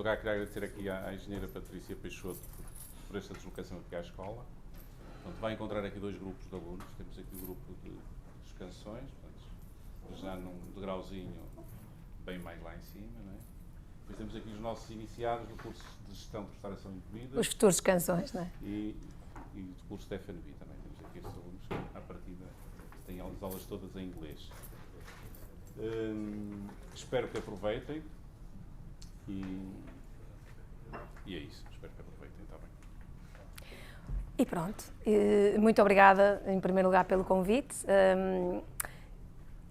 lugar, queria agradecer aqui à engenheira Patrícia Peixoto por esta deslocação aqui à escola. Portanto, vai encontrar aqui dois grupos de alunos. Temos aqui o grupo das canções, portanto, já num degrauzinho bem mais lá em cima, não é? Depois temos aqui os nossos iniciados do curso de Gestão de Restauração Incluída. Os futuros canções, não é? E do curso de FNB também. Temos aqui estes alunos que, à partida, têm as aulas todas em inglês. Espero que aproveitem e é isso. Espero que aproveitem, está bem. E pronto. Muito obrigada, em primeiro lugar, pelo convite.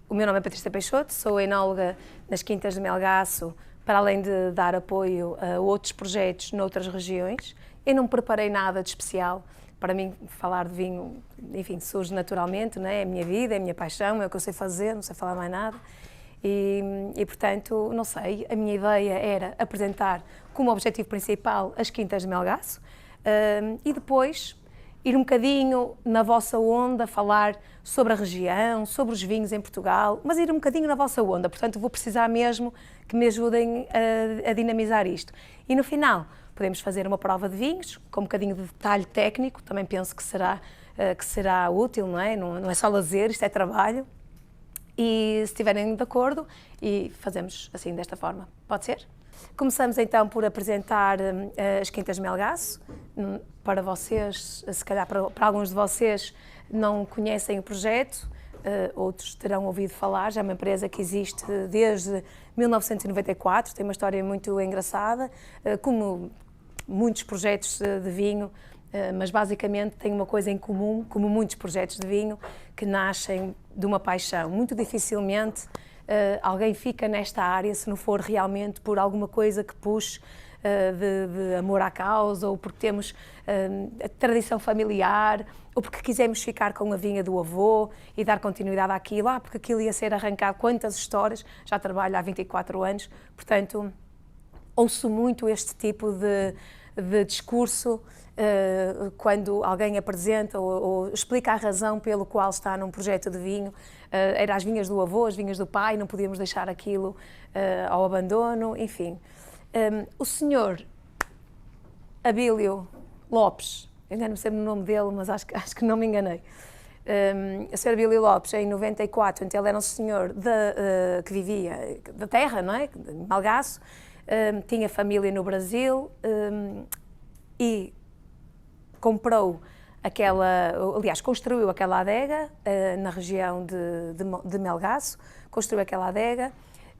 O meu nome é Patrícia Peixoto, sou enóloga nas Quintas de Melgaço, para além de dar apoio a outros projetos noutras regiões. Eu não preparei nada de especial. Para mim, falar de vinho, enfim, surge naturalmente, não é? É a minha vida, é a minha paixão, é o que eu sei fazer, não sei falar mais nada. E portanto, não sei, a minha ideia era apresentar como objetivo principal as Quintas de Melgaço e depois ir um bocadinho na vossa onda, falar sobre a região, sobre os vinhos em Portugal, mas ir um bocadinho na vossa onda. Portanto, vou precisar mesmo que me ajudem a dinamizar isto. E no final, podemos fazer uma prova de vinhos, com um bocadinho de detalhe técnico, também penso que será útil, não é? Não é só lazer, isto é trabalho. E se estiverem de acordo, e fazemos assim, desta forma. Pode ser? Começamos então por apresentar as Quintas de Melgaço. Para vocês, se calhar para alguns de vocês não conhecem o projeto, outros terão ouvido falar. Já é uma empresa que existe desde 1994, tem uma história muito engraçada, como muitos projetos de vinho, mas basicamente tem uma coisa em comum, como muitos projetos de vinho, que nascem de uma paixão. Muito dificilmente alguém fica nesta área se não for realmente por alguma coisa que puxe de amor à causa, ou porque temos a tradição familiar, ou porque quisemos ficar com a vinha do avô e dar continuidade àquilo, porque aquilo ia ser arrancado. Quantas histórias, já trabalho há 24 anos, portanto, ouço muito este tipo de discurso quando alguém apresenta ou explica a razão pelo qual está num projeto de vinho. Era as vinhas do avô, as vinhas do pai, não podíamos deixar aquilo ao abandono, enfim. O senhor Abílio Lopes, engano-me sempre no nome dele, mas acho que não me enganei. O senhor Abílio Lopes, em 94, então ele era um senhor que vivia da terra, não é? De Melgaço, tinha família no Brasil e construiu aquela adega na região de Melgaço, construiu aquela adega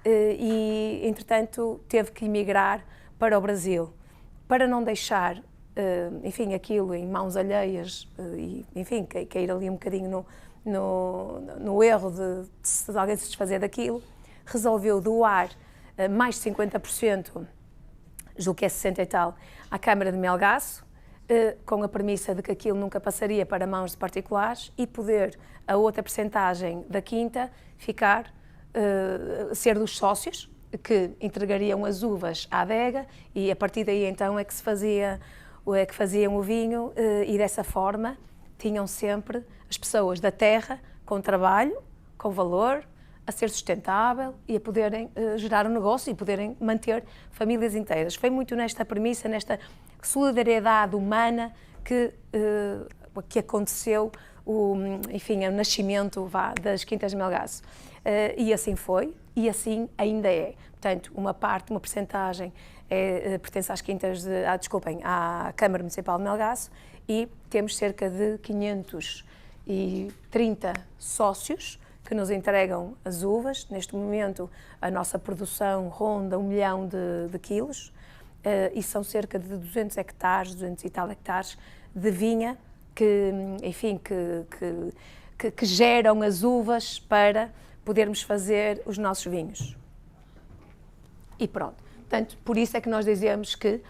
e, entretanto, teve que emigrar para o Brasil, para não deixar, enfim, aquilo em mãos alheias e, enfim, cair ali um bocadinho no erro de alguém se desfazer daquilo, resolveu doar mais de 50%, julgo que é 60 e tal, à Câmara de Melgaço, com a premissa de que aquilo nunca passaria para mãos de particulares e poder a outra percentagem da quinta ser dos sócios, que entregariam as uvas à adega e a partir daí então é que faziam o vinho e dessa forma tinham sempre as pessoas da terra com trabalho, com valor, a ser sustentável e a poderem gerar um negócio e poderem manter famílias inteiras. Foi muito nesta premissa, nesta solidariedade humana que aconteceu o nascimento das Quintas de Melgaço. E assim foi, e assim ainda é. Portanto, uma percentagem pertence às Quintas à Câmara Municipal de Melgaço e temos cerca de 530 sócios que nos entregam as uvas. Neste momento, a nossa produção ronda 1 milhão de quilos e são cerca de 200 hectares, 200 e tal hectares de vinha que, enfim, que geram as uvas para podermos fazer os nossos vinhos. E pronto. Portanto, por isso é que nós dizemos que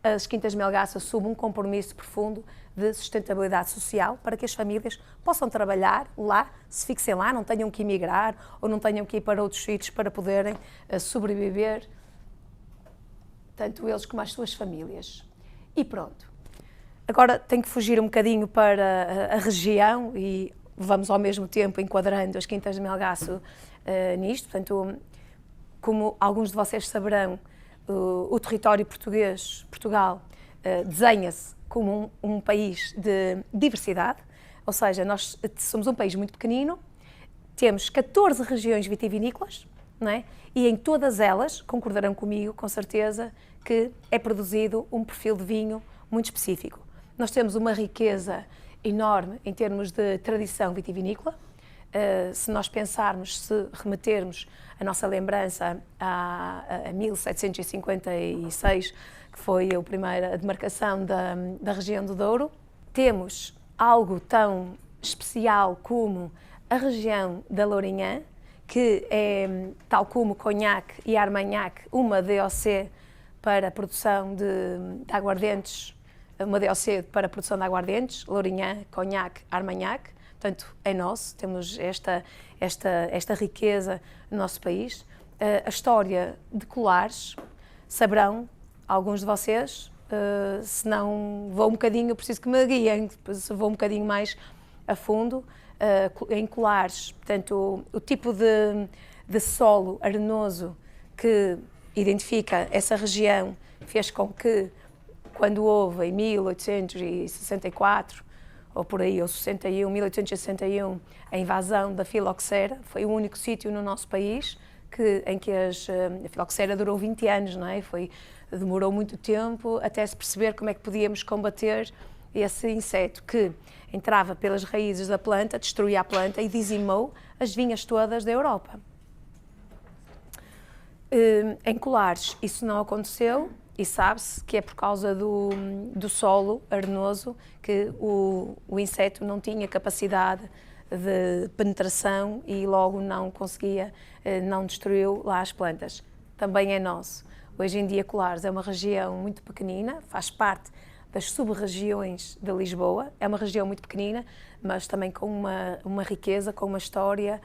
as Quintas de Melgaço assumem um compromisso profundo de sustentabilidade social para que as famílias possam trabalhar lá, se fixem lá, não tenham que emigrar ou não tenham que ir para outros sítios para poderem sobreviver, tanto eles como as suas famílias. E pronto. Agora tenho que fugir um bocadinho para a região e vamos ao mesmo tempo enquadrando as Quintas de Melgaço nisto. Portanto, como alguns de vocês saberão, o território português, Portugal, desenha-se como um país de diversidade, ou seja, nós somos um país muito pequenino, temos 14 regiões vitivinícolas, não é? E em todas elas, concordarão comigo, com certeza, que é produzido um perfil de vinho muito específico. Nós temos uma riqueza enorme em termos de tradição vitivinícola. Se nós pensarmos, se remetermos a nossa lembrança a 1756, que foi a primeira demarcação da região do Douro, temos algo tão especial como a região da Lourinhã, que é, tal como Cognac e Armagnac, uma DOC para a produção de aguardentes, uma DOC para a produção de aguardentes, Lourinhã, Cognac, Armagnac. Portanto, é nosso, temos esta riqueza no nosso país. A história de Colares, saberão alguns de vocês, se não vou um bocadinho, preciso que me guiem, se vou um bocadinho mais a fundo. Em Colares, portanto, o tipo de solo arenoso que identifica essa região fez com que, quando houve em 1864, ou por aí, ou 1861, a invasão da filoxera, foi o único sítio no nosso país em que a filoxera durou 20 anos, não é? Demorou muito tempo até se perceber como é que podíamos combater esse inseto que entrava pelas raízes da planta, destruía a planta e dizimou as vinhas todas da Europa. Em Colares isso não aconteceu e sabe-se que é por causa do solo arenoso que o inseto não tinha capacidade de penetração e logo não conseguia, não destruiu lá as plantas. Também é nosso. Hoje em dia Colares é uma região muito pequenina, faz parte das sub-regiões de Lisboa, é uma região muito pequenina, mas também com uma riqueza, com uma história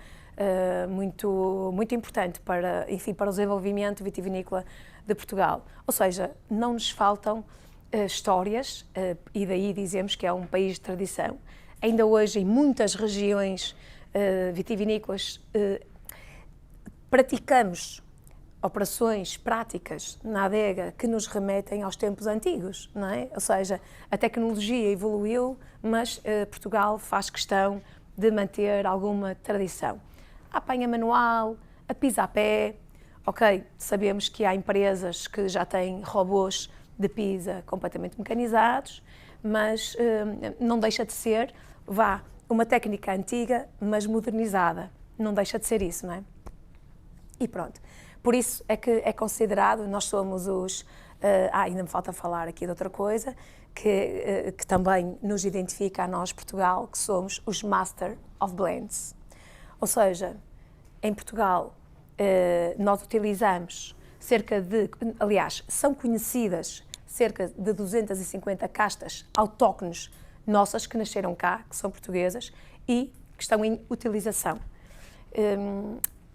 muito importante para o desenvolvimento vitivinícola de Portugal. Ou seja, não nos faltam histórias e daí dizemos que é um país de tradição. Ainda hoje, em muitas regiões vitivinícolas, praticamos operações práticas na adega que nos remetem aos tempos antigos, não é? Ou seja, a tecnologia evoluiu, mas Portugal faz questão de manter alguma tradição. A apanha manual, a pisa a pé, ok, sabemos que há empresas que já têm robôs de pisa completamente mecanizados, mas não deixa de ser, uma técnica antiga, mas modernizada. Não deixa de ser isso, não é? E pronto. Por isso é que é considerado, nós somos os... ainda me falta falar aqui de outra coisa, que também nos identifica a nós, Portugal, que somos os Master of Blends. Ou seja, em Portugal nós utilizamos aliás, são conhecidas cerca de 250 castas autóctones nossas que nasceram cá, que são portuguesas e que estão em utilização.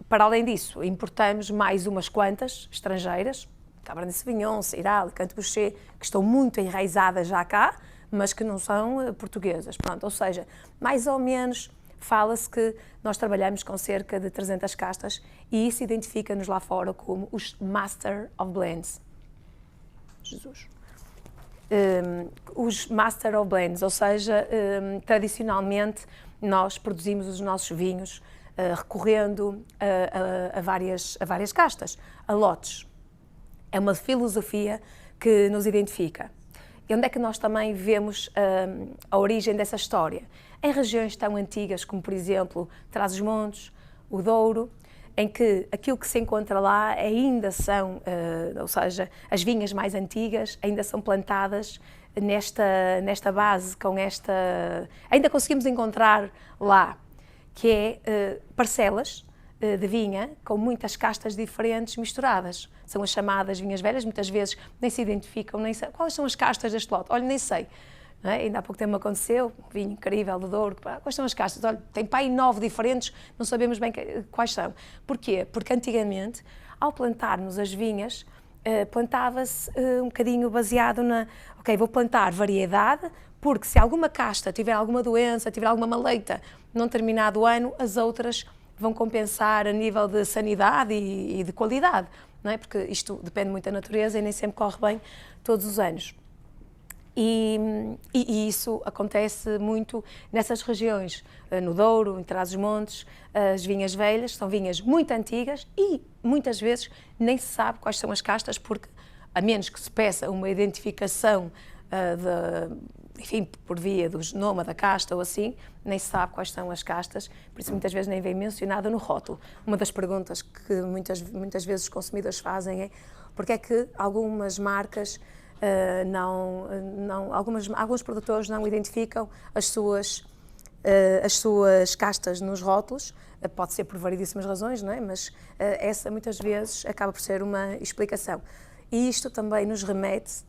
Para além disso, importamos mais umas quantas estrangeiras, Cabernet Sauvignon, Syrah, Alicante Bouschet, que estão muito enraizadas já cá, mas que não são portuguesas. Pronto, ou seja, mais ou menos fala-se que nós trabalhamos com cerca de 300 castas e isso identifica-nos lá fora como os Master of Blends. Jesus. Os Master of Blends, ou seja, tradicionalmente nós produzimos os nossos vinhos recorrendo a várias castas, a lotes. É uma filosofia que nos identifica. E onde é que nós também vemos a origem dessa história? Em regiões tão antigas como, por exemplo, Trás-os-Montes, o Douro, em que aquilo que se encontra lá ainda são, ou seja, as vinhas mais antigas ainda são plantadas nesta base, ainda conseguimos encontrar lá, que é parcelas de vinha com muitas castas diferentes misturadas. São as chamadas vinhas velhas, muitas vezes nem se identificam, nem sei quais são as castas deste lote. Olha, nem sei. Não é? Ainda há pouco tempo me aconteceu, vinho incrível do Douro, quais são as castas? Olha, tem para aí 9 diferentes, não sabemos bem quais são. Porquê? Porque antigamente, ao plantarmos as vinhas, plantava-se um bocadinho baseado vou plantar variedade, porque se alguma casta tiver alguma doença, tiver alguma maleita num determinado ano, as outras vão compensar a nível de sanidade e de qualidade, não é? Porque isto depende muito da natureza e nem sempre corre bem todos os anos. E isso acontece muito nessas regiões, no Douro, em Trás-os-Montes, as vinhas velhas, são vinhas muito antigas e muitas vezes nem se sabe quais são as castas, porque a menos que se peça uma identificação enfim, por via do genoma da casta ou assim, nem se sabe quais são as castas, por isso muitas vezes nem vem mencionada no rótulo. Uma das perguntas que muitas vezes os consumidores fazem é porque é que algumas marcas alguns produtores não identificam as suas castas nos rótulos, pode ser por variedíssimas razões, não é? Mas essa muitas vezes acaba por ser uma explicação. E isto também nos remete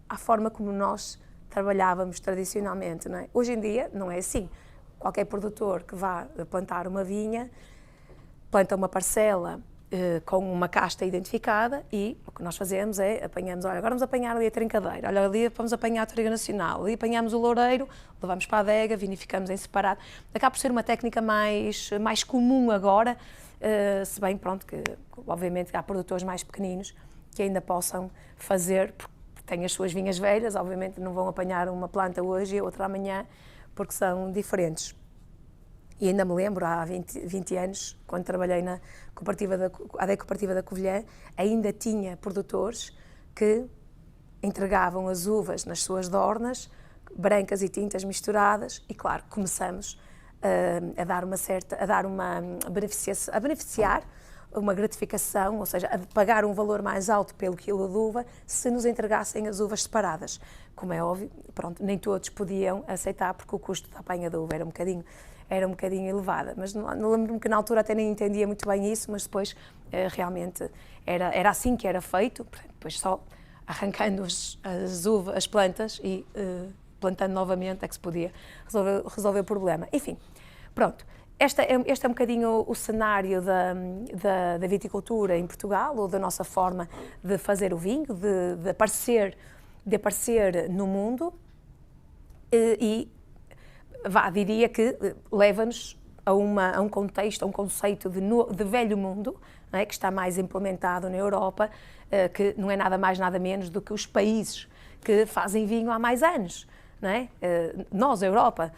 à forma como nós trabalhávamos tradicionalmente, não é? Hoje em dia não é assim. Qualquer produtor que vá plantar uma vinha, planta uma parcela com uma casta identificada e o que nós fazemos é apanhamos, olha, agora vamos apanhar ali a trincadeira, olha, ali vamos apanhar a Touriga Nacional, ali apanhamos o loureiro, levamos para a adega, vinificamos em separado. Acaba por ser uma técnica mais comum agora, se bem, pronto, que obviamente há produtores mais pequeninos que ainda possam fazer, porque têm as suas vinhas velhas, obviamente não vão apanhar uma planta hoje e outra amanhã, porque são diferentes. E ainda me lembro, há 20 anos, quando trabalhei na adega cooperativa da Covilhã, ainda tinha produtores que entregavam as uvas nas suas dornas, brancas e tintas misturadas, e claro, começamos a beneficiar uma gratificação, ou seja, a pagar um valor mais alto pelo quilo de uva se nos entregassem as uvas separadas. Como é óbvio, pronto, nem todos podiam aceitar porque o custo da apanha da uva era um bocadinho elevada, mas lembro-me que na altura até nem entendia muito bem isso, mas depois realmente era assim que era feito, depois só arrancando as plantas e plantando novamente é que se podia resolver o problema. Enfim, pronto. Este é um bocadinho o cenário da viticultura em Portugal, ou da nossa forma de fazer o vinho, de aparecer no mundo, e diria que leva-nos a um contexto, a um conceito de velho mundo, não é? Que está mais implementado na Europa, que não é nada mais, nada menos do que os países que fazem vinho há mais anos, não é? Nós, a Europa,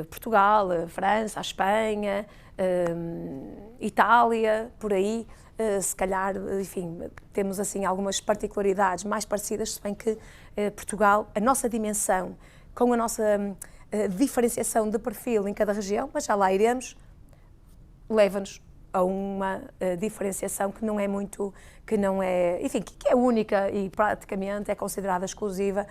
Portugal, França, a Espanha, Itália, por aí, se calhar, enfim, temos assim algumas particularidades mais parecidas, se bem que Portugal, a nossa dimensão, com a nossa diferenciação de perfil em cada região, mas já lá iremos, leva-nos a uma diferenciação que não é muito, enfim, que é única e praticamente é considerada exclusiva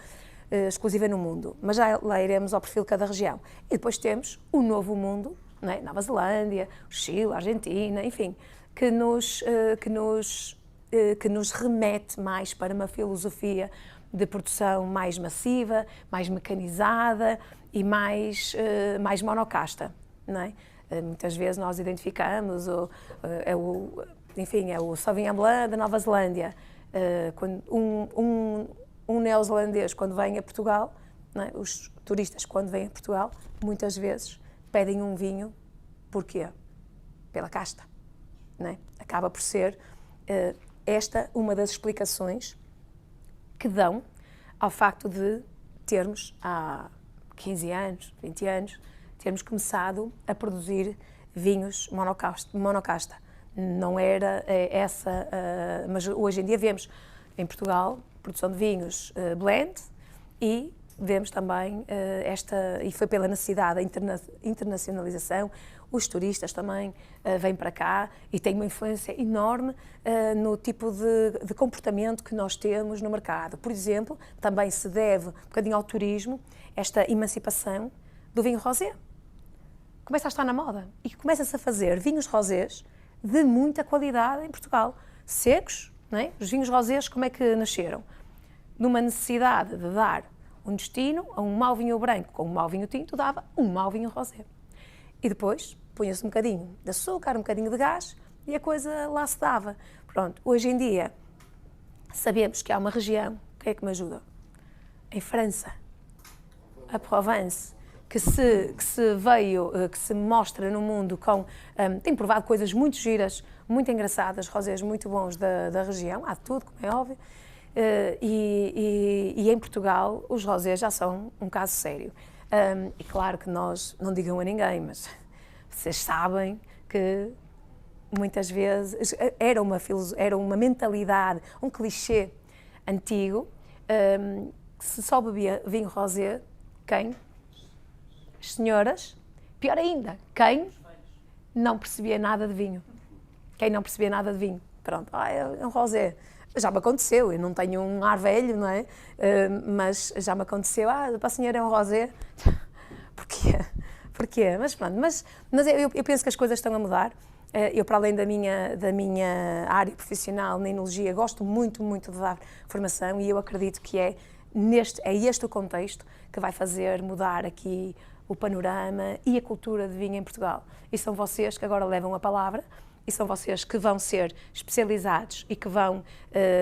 no mundo, mas já lá iremos ao perfil de cada região. E depois temos o novo mundo, não é? Nova Zelândia, o Chile, a Argentina, enfim, que nos remete mais para uma filosofia de produção mais massiva, mais mecanizada e mais monocasta, não é? Muitas vezes nós identificamos é o Sauvignon Blanc da Nova Zelândia, quando um neozelandês, quando vem a Portugal, não é? Os turistas, quando vêm a Portugal, muitas vezes pedem um vinho, porquê? Pela casta, não é? Acaba por ser esta uma das explicações que dão ao facto de termos, há 15 anos, 20 anos, termos começado a produzir vinhos monocasta. Não era essa, mas hoje em dia vemos em Portugal produção de vinhos blend e vemos também e foi pela necessidade da internacionalização, os turistas também vêm para cá e têm uma influência enorme no tipo de comportamento que nós temos no mercado. Por exemplo, também se deve um bocadinho ao turismo, esta emancipação do vinho rosé. Começa a estar na moda e começa-se a fazer vinhos rosés de muita qualidade em Portugal, secos, não é? Os vinhos rosés como é que nasceram? Numa necessidade de dar um destino a um mau vinho branco com um mau vinho tinto, dava um mau vinho rosé. E depois punha-se um bocadinho de açúcar, um bocadinho de gás e a coisa lá se dava. Pronto, hoje em dia sabemos que há uma região, quem é que me ajuda? Em França, a Provence, que se mostra no mundo tem provado coisas muito giras, muito engraçadas, rosés muito bons da região, há de tudo, como é óbvio, e em Portugal os rosés já são um caso sério. E claro que nós, não digam a ninguém, mas vocês sabem que muitas vezes era uma mentalidade, um clichê antigo, que se só bebia vinho rosé quem? As senhoras, pior ainda, quem não percebia nada de vinho. Quem não percebia nada de vinho. Pronto, é um rosé. Já me aconteceu, eu não tenho um ar velho, não é? Mas já me aconteceu, para a senhora é um rosé. Porquê? Mas pronto, mas eu penso que as coisas estão a mudar. Eu, para além da minha área profissional na enologia, gosto muito de dar formação e eu acredito que é este o contexto que vai fazer mudar aqui o panorama e a cultura de vinho em Portugal. E são vocês que agora levam a palavra, e são vocês que vão ser especializados e que vão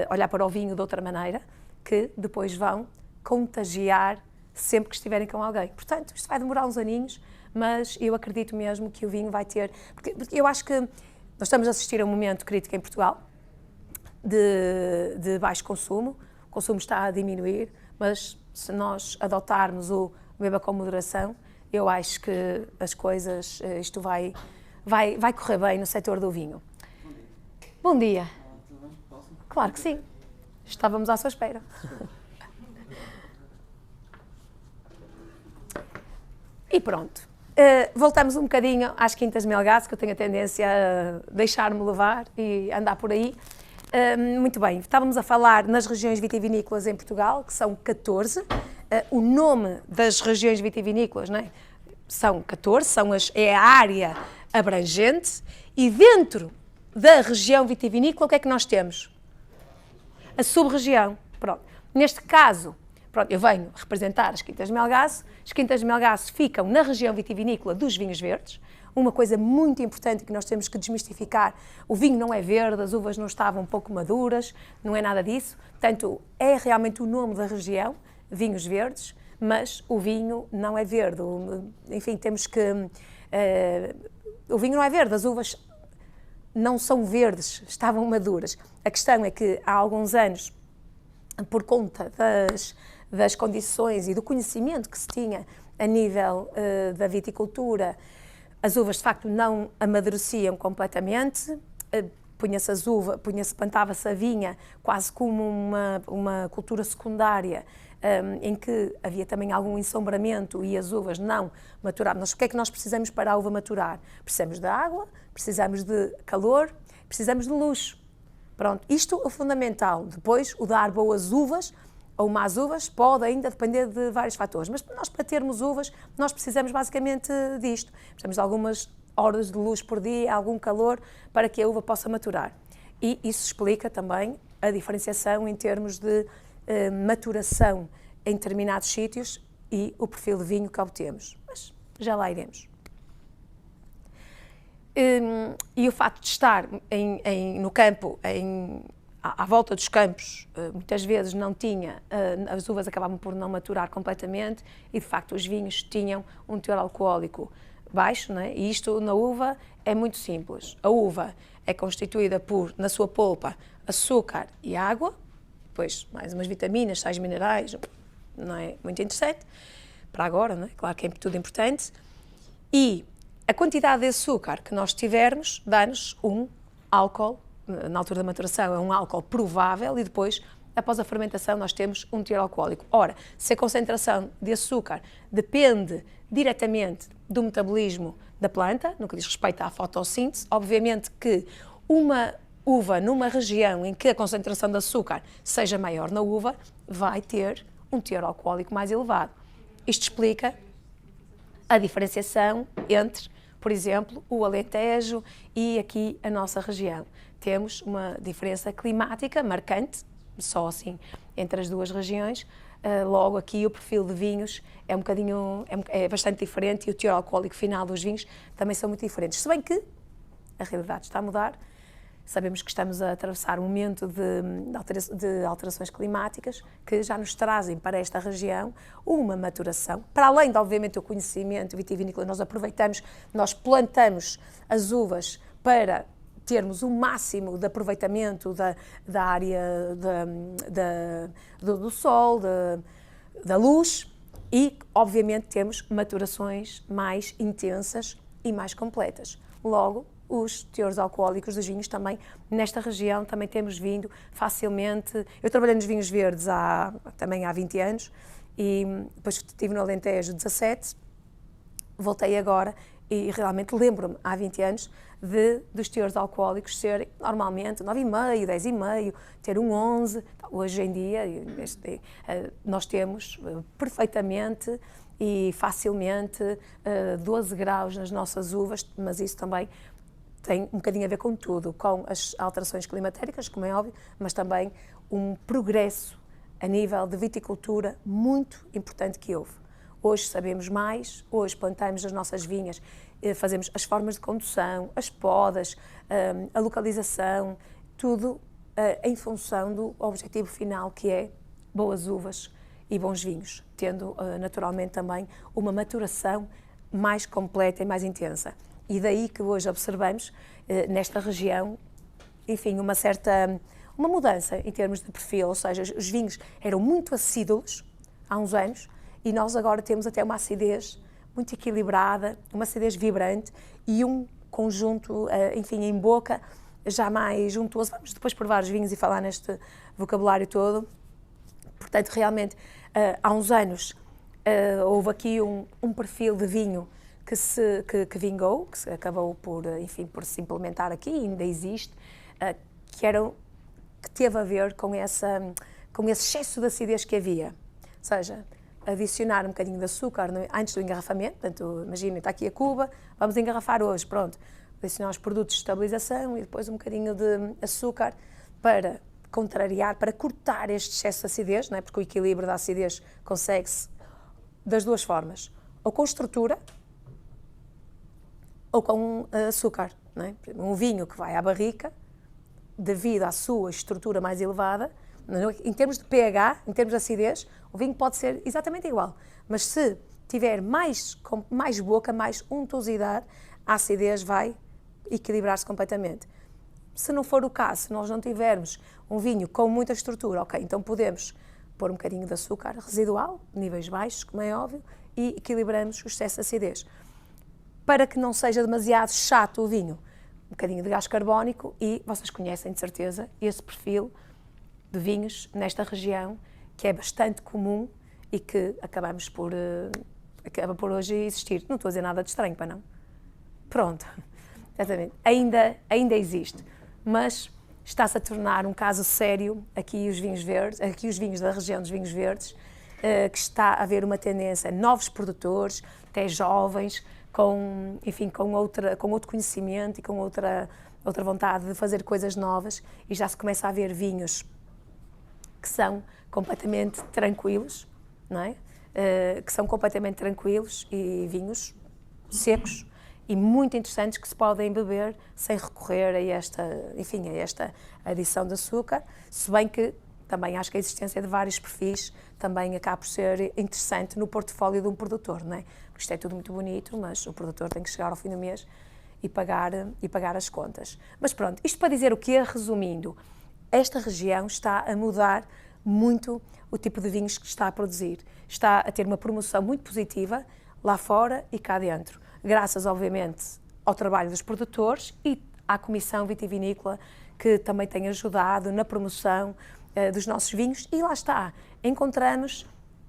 olhar para o vinho de outra maneira, que depois vão contagiar sempre que estiverem com alguém. Portanto, isto vai demorar uns aninhos, mas eu acredito mesmo que o vinho vai ter... Porque eu acho que nós estamos a assistir a um momento crítico em Portugal de baixo consumo. O consumo está a diminuir, mas se nós adotarmos o beba com moderação, eu acho que as coisas, isto vai correr bem no setor do vinho. Bom dia. Tudo bem? Posso? Claro que sim. Estávamos à sua espera. E pronto. Voltamos um bocadinho às Quintas de Melgaço, que eu tenho a tendência a deixar-me levar e andar por aí. Muito bem, estávamos a falar nas regiões vitivinícolas em Portugal, que são 14. O nome das regiões vitivinícolas, não é? São 14, é a área abrangente, e dentro da região vitivinícola o que é que nós temos? A sub-região. Pronto. Neste caso, eu venho representar as Quintas de Melgaço. As Quintas de Melgaço ficam na região vitivinícola dos vinhos verdes. Uma coisa muito importante que nós temos que desmistificar: o vinho não é verde, as uvas não estavam um pouco maduras, não é nada disso. Portanto, é realmente o nome da região, vinhos verdes, mas o vinho não é verde. Enfim, temos que... o vinho não é verde, as uvas não são verdes, estavam maduras. A questão é que há alguns anos, por conta das condições e do conhecimento que se tinha a nível da viticultura, as uvas de facto não amadureciam completamente, plantava-se a vinha quase como uma cultura secundária, em que havia também algum ensombramento e as uvas não maturavam. Mas o que é que nós precisamos para a uva maturar? Precisamos de água, precisamos de calor, precisamos de luz. Pronto, isto é o fundamental. Depois, o dar boas uvas ou más uvas pode ainda depender de vários fatores, mas nós, para termos uvas, nós precisamos basicamente disto. Precisamos de algumas horas de luz por dia, algum calor, para que a uva possa maturar. E isso explica também a diferenciação em termos de maturação em determinados sítios e o perfil de vinho que obtemos. Mas já lá iremos. E o facto de estar no campo, à volta dos campos, muitas vezes não tinha, as uvas acabavam por não maturar completamente e, de facto, os vinhos tinham um teor alcoólico baixo, não é? E isto na uva é muito simples. A uva é constituída por, na sua polpa, açúcar e água, depois mais umas vitaminas, sais minerais, não é muito interessante, para agora, não é? Claro que é tudo importante. E a quantidade de açúcar que nós tivermos dá-nos um álcool, na altura da maturação é um álcool provável, e depois, após a fermentação, nós temos um teor alcoólico. Ora, se a concentração de açúcar depende diretamente do metabolismo da planta, no que diz respeito à fotossíntese, obviamente que uma uva numa região em que a concentração de açúcar seja maior na uva, vai ter um teor alcoólico mais elevado. Isto explica a diferenciação entre, por exemplo, o Alentejo e aqui a nossa região. Temos uma diferença climática marcante, só assim, entre as duas regiões. Logo aqui o perfil de vinhos é bastante diferente e o teor alcoólico final dos vinhos também são muito diferentes. Se bem que a realidade está a mudar Sabemos que estamos a atravessar um momento de alterações climáticas que já nos trazem para esta região uma maturação. Para além de, obviamente, o conhecimento vitivinícola, nós aproveitamos, nós plantamos as uvas para termos o máximo de aproveitamento da área do sol, da luz e, obviamente, temos maturações mais intensas e mais completas. Logo, os teores alcoólicos dos vinhos também, nesta região, também temos vindo facilmente. Eu trabalhei nos vinhos verdes também há 20 anos e depois estive no Alentejo 17, voltei agora e realmente lembro-me, há 20 anos, dos teores alcoólicos serem normalmente 9,5, 10,5, ter um 11. Hoje em dia, nós temos perfeitamente e facilmente 12 graus nas nossas uvas, mas isso também tem um bocadinho a ver com tudo, com as alterações climatéricas, como é óbvio, mas também um progresso a nível de viticultura muito importante que houve. Hoje sabemos mais, hoje plantamos as nossas vinhas, fazemos as formas de condução, as podas, a localização, tudo em função do objetivo final que é boas uvas e bons vinhos, tendo naturalmente também uma maturação mais completa e mais intensa. E daí que hoje observamos nesta região, enfim, uma mudança em termos de perfil, ou seja, os vinhos eram muito acídulos há uns anos e nós agora temos até uma acidez muito equilibrada, uma acidez vibrante e um conjunto, enfim, em boca já mais untuoso. Vamos depois provar os vinhos e falar neste vocabulário todo. Portanto, realmente, há uns anos houve aqui um perfil de vinho que vingou, que acabou por, enfim, por se implementar aqui, ainda existe, que teve a ver com esse excesso de acidez que havia. Ou seja, adicionar um bocadinho de açúcar antes do engarrafamento, portanto, imaginem, está aqui a cuba, vamos engarrafar hoje, pronto. Adicionar os produtos de estabilização e depois um bocadinho de açúcar para contrariar, para cortar este excesso de acidez, não é? Porque o equilíbrio da acidez consegue-se das duas formas, ou com estrutura, ou com açúcar, não é? Um vinho que vai à barrica, devido à sua estrutura mais elevada, em termos de pH, em termos de acidez, o vinho pode ser exatamente igual, mas se tiver mais boca, mais untuosidade, a acidez vai equilibrar-se completamente. Se não for o caso, se nós não tivermos um vinho com muita estrutura, ok, então podemos pôr um bocadinho de açúcar residual, níveis baixos, como é óbvio, e equilibramos o excesso de acidez. Para que não seja demasiado chato o vinho, um bocadinho de gás carbónico e vocês conhecem de certeza esse perfil de vinhos nesta região que é bastante comum e que acaba por hoje existir. Não estou a dizer nada de estranho, para não? Pronto, exatamente. Ainda existe, mas está-se a tornar um caso sério aqui os vinhos verdes, aqui os vinhos da região dos vinhos verdes, que está a haver uma tendência, novos produtores, até jovens, com outro conhecimento e com outra vontade de fazer coisas novas, e já se começa a ver vinhos que são completamente tranquilos, não é? Que são completamente tranquilos e vinhos secos e muito interessantes que se podem beber sem recorrer a esta adição de açúcar, se bem que também acho que a existência de vários perfis também acaba por ser interessante no portfólio de um produtor, não é? Porque isto é tudo muito bonito, mas o produtor tem que chegar ao fim do mês e pagar as contas. Mas pronto, isto para dizer o quê? Resumindo, esta região está a mudar muito o tipo de vinhos que está a produzir. Está a ter uma promoção muito positiva lá fora e cá dentro, graças, obviamente, ao trabalho dos produtores e à Comissão Vitivinícola, que também tem ajudado na promoção dos nossos vinhos. E lá está, encontramos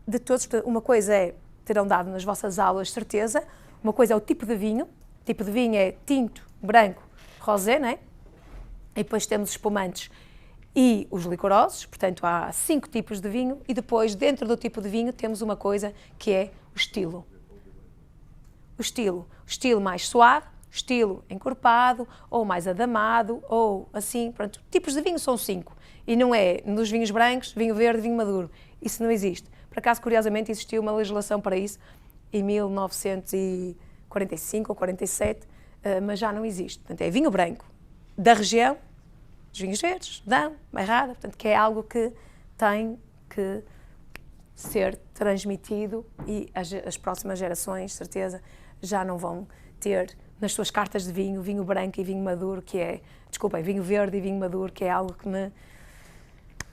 de todos, uma coisa terão dado nas vossas aulas, certeza, uma coisa é o tipo de vinho é tinto, branco, rosé, não é? E depois temos os espumantes e os licorosos, portanto há 5 tipos de vinho e depois dentro do tipo de vinho temos uma coisa que é o estilo. O estilo mais suave, estilo encorpado ou mais adamado ou assim, pronto, tipos de vinho são 5 e não é nos vinhos brancos, vinho verde, vinho maduro, isso não existe. Por acaso, curiosamente, existiu uma legislação para isso em 1945 ou 47, mas já não existe. Portanto, é vinho branco da região dos vinhos verdes, Dão, Bairrada, portanto, que é algo que tem que ser transmitido e as próximas gerações, certeza, já não vão ter nas suas cartas de vinho, vinho branco e vinho maduro, que é, desculpem, vinho verde e vinho maduro, que é algo que me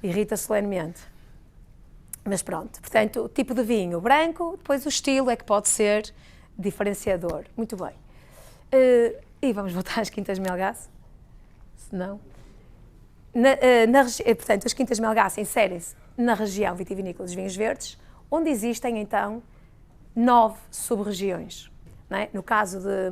irrita solenemente. Mas pronto, portanto, o tipo de vinho branco, depois o estilo é que pode ser diferenciador. Muito bem. E vamos voltar às Quintas Melgaço, se não. Portanto, as Quintas Melgaço inserem-se na região vitivinícola dos vinhos verdes, onde existem, então, 9 sub-regiões. Não é? No caso de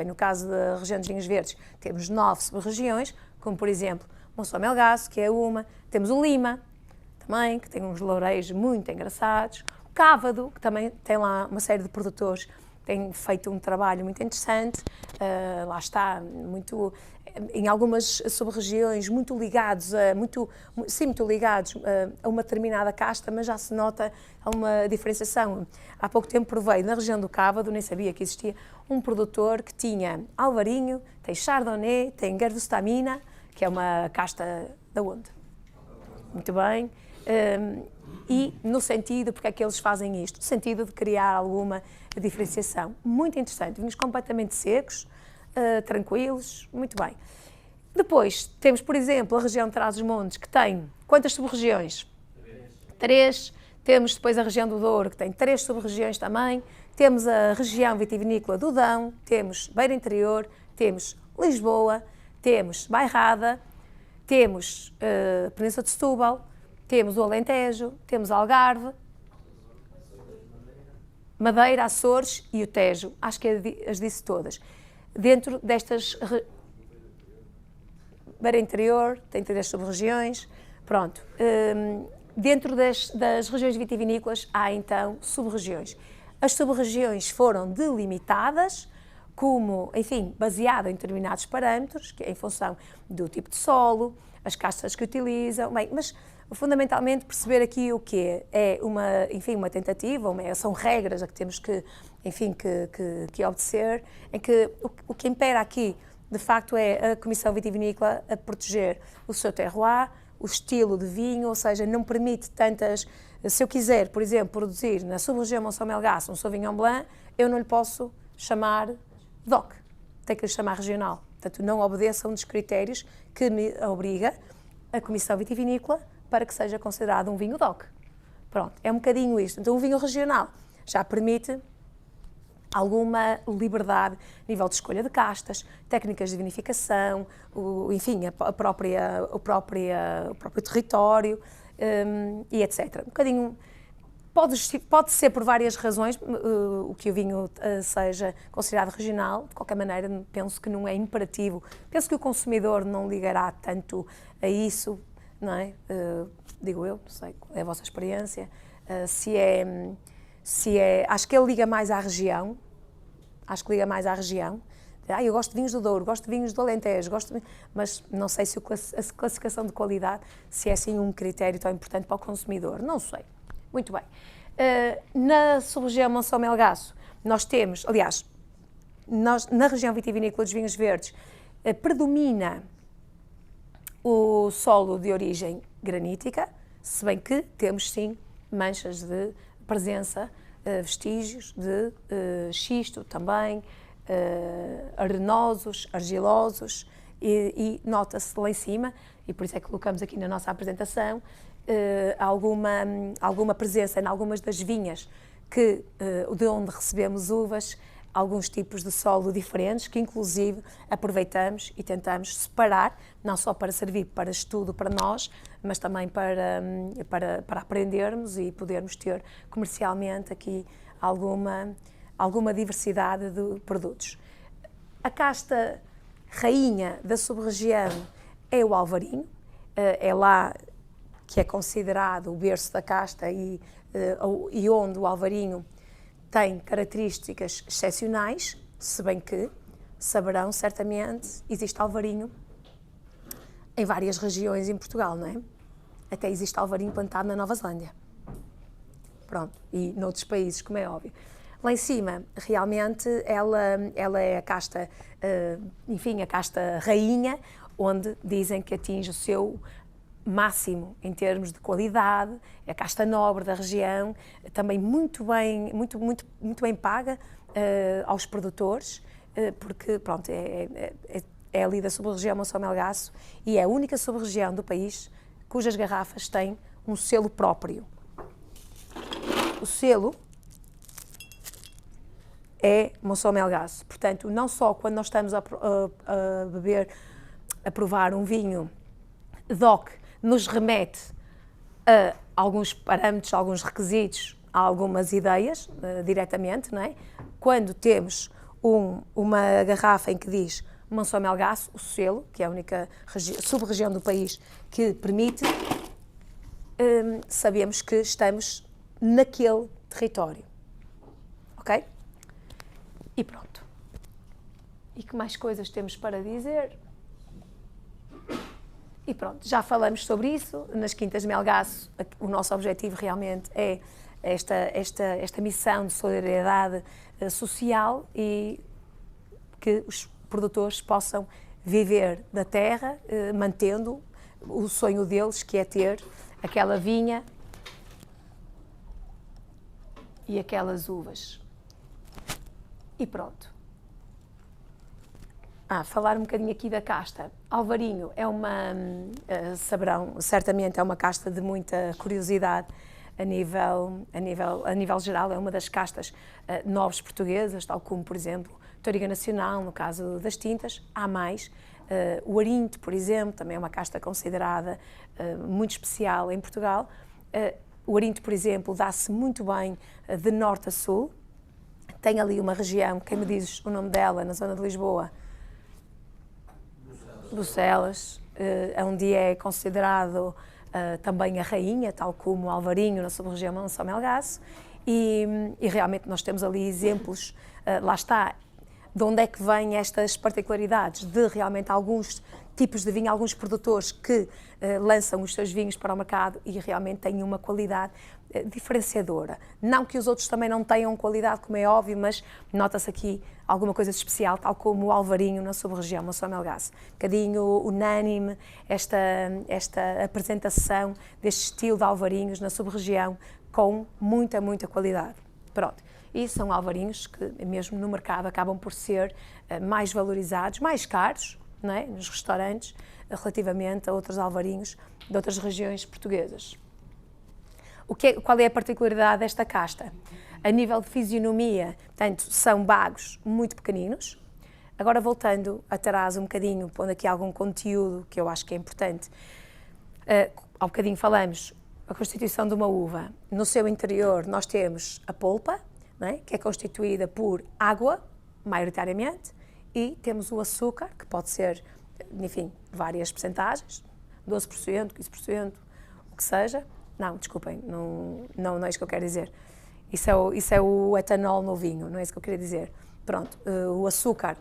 no caso da região dos vinhos verdes, temos 9 sub-regiões, como, por exemplo, Monção Melgaço, que é uma. Temos o Lima, também, que tem uns loureiros muito engraçados. O Cávado, que também tem lá uma série de produtores que têm feito um trabalho muito interessante. Lá está, em algumas sub-regiões muito ligados muito ligados a uma determinada casta, mas já se nota uma diferenciação. Há pouco tempo provei na região do Cávado, nem sabia que existia, um produtor que tinha Alvarinho, tem Chardonnay, tem Gewürztraminer, que é uma casta da onde? Muito bem. E no sentido, porque é que eles fazem isto? No sentido de criar alguma diferenciação. Muito interessante, vinhos completamente secos, tranquilos, muito bem. Depois temos, por exemplo, a região de Trás-os-Montes, que tem quantas sub-regiões? 3. Temos depois a região do Douro, que tem 3 sub-regiões também. Temos a região vitivinícola do Dão, temos Beira Interior, temos Lisboa, temos Bairrada, temos a Península de Setúbal, temos o Alentejo, temos Algarve, Madeira, Açores e o Tejo. Acho que as disse todas. Dentro destas... Beira Interior, tem 3 sub-regiões. Pronto. Dentro das regiões vitivinícolas há, então, sub-regiões. As sub-regiões foram delimitadas como, enfim, baseado em determinados parâmetros, que é em função do tipo de solo, as castas que utilizam, bem, mas fundamentalmente perceber aqui o que é uma tentativa, são regras a que temos que, enfim, que obedecer, em que o que impera aqui, de facto, é a Comissão Vitivinícola a proteger o seu terroir, o estilo de vinho, ou seja, não permite tantas... Se eu quiser, por exemplo, produzir na sub-região Monção Melgaço um Sauvignon Blanc, eu não lhe posso chamar DOC, tem que lhe chamar regional. Portanto, não obedeça a um dos critérios que me obriga a Comissão Vitivinícola para que seja considerado um vinho DOC. Pronto, é um bocadinho isto. Então, um vinho regional já permite alguma liberdade a nível de escolha de castas, técnicas de vinificação, enfim, o próprio território e etc. Um bocadinho... Pode ser por várias razões o que o vinho seja considerado regional. De qualquer maneira, penso que não é imperativo. Penso que o consumidor não ligará tanto a isso, não é? Digo eu, não sei qual é a vossa experiência. Acho que ele liga mais à região. Acho que liga mais à região. Eu gosto de vinhos do Douro, gosto de vinhos do Alentejo, mas não sei se a classificação de qualidade se é assim um critério tão importante para o consumidor. Não sei. Muito bem. Na sub-região Monção Melgaço, nós temos, aliás, na região vitivinícola dos vinhos verdes, predomina o solo de origem granítica, se bem que temos, sim, manchas de presença, vestígios de xisto também, arenosos, argilosos, e nota-se lá em cima, e por isso é que colocamos aqui na nossa apresentação, alguma presença em algumas das vinhas de onde recebemos uvas, alguns tipos de solo diferentes, que inclusive aproveitamos e tentamos separar, não só para servir para estudo para nós, mas também para aprendermos e podermos ter comercialmente aqui alguma diversidade de produtos. A casta rainha da sub-região é o Alvarinho, é lá que é considerado o berço da casta e onde o Alvarinho tem características excepcionais, se bem que saberão certamente, existe Alvarinho em várias regiões em Portugal, não é? Até existe Alvarinho plantado na Nova Zelândia. Pronto, e noutros países, como é óbvio. Lá em cima, realmente, ela é a casta, enfim, a casta rainha, onde dizem que atinge o seu máximo em termos de qualidade, é a casta nobre da região, também muito bem paga aos produtores, porque pronto, é ali da sub-região Monção-Melgaço e é a única sub-região do país cujas garrafas têm um selo próprio. O selo é Monção-Melgaço, portanto, não só quando nós estamos a provar um vinho DOC, nos remete a alguns parâmetros, a alguns requisitos, a algumas ideias, diretamente, não é? Quando temos uma garrafa em que diz Monção-Melgaço, o selo, que é a única sub-região do país que permite, sabemos que estamos naquele território, ok? E pronto. E que mais coisas temos para dizer? E pronto, já falamos sobre isso, nas Quintas de Melgaço, o nosso objetivo realmente é esta missão de solidariedade social e que os produtores possam viver da terra, mantendo o sonho deles, que é ter aquela vinha e aquelas uvas. E pronto. Falar um bocadinho aqui da casta. Alvarinho é saberão, certamente é uma casta de muita curiosidade a nível geral, é uma das castas nobres portuguesas, tal como, por exemplo, Touriga Nacional, no caso das tintas. Há mais. O Arinto, por exemplo, também é uma casta considerada muito especial em Portugal. O Arinto, por exemplo, dá-se muito bem de norte a sul. Tem ali uma região, quem me diz o nome dela, na zona de Lisboa? Bucelas, onde é considerado também a rainha, tal como o Alvarinho, na sub-região Monção-Melgaço, e realmente nós temos ali exemplos, lá está, de onde é que vêm estas particularidades, de realmente alguns tipos de vinho, alguns produtores que lançam os seus vinhos para o mercado e realmente têm uma qualidade diferenciadora. Não que os outros também não tenham qualidade, como é óbvio, mas nota-se aqui alguma coisa de especial, tal como o Alvarinho na sub-região Monção-Melgaço. Um bocadinho unânime esta apresentação deste estilo de alvarinhos na sub-região com muita qualidade. Pronto. E são alvarinhos que, mesmo no mercado, acabam por ser mais valorizados, mais caros, não é? Nos restaurantes, relativamente a outros alvarinhos de outras regiões portuguesas. Qual é a particularidade desta casta? A nível de fisionomia, portanto, são bagos muito pequeninos. Agora, voltando atrás um bocadinho, pondo aqui algum conteúdo que eu acho que é importante, há bocadinho falamos a constituição de uma uva. No seu interior nós temos a polpa, não é? Que é constituída por água, maioritariamente, e temos o açúcar, que pode ser, enfim, várias percentagens, 12%, 15%, o que seja. Não, desculpem, não é isso que eu quero dizer. Isso é o etanol no vinho, não é isso que eu queria dizer. Pronto, o açúcar,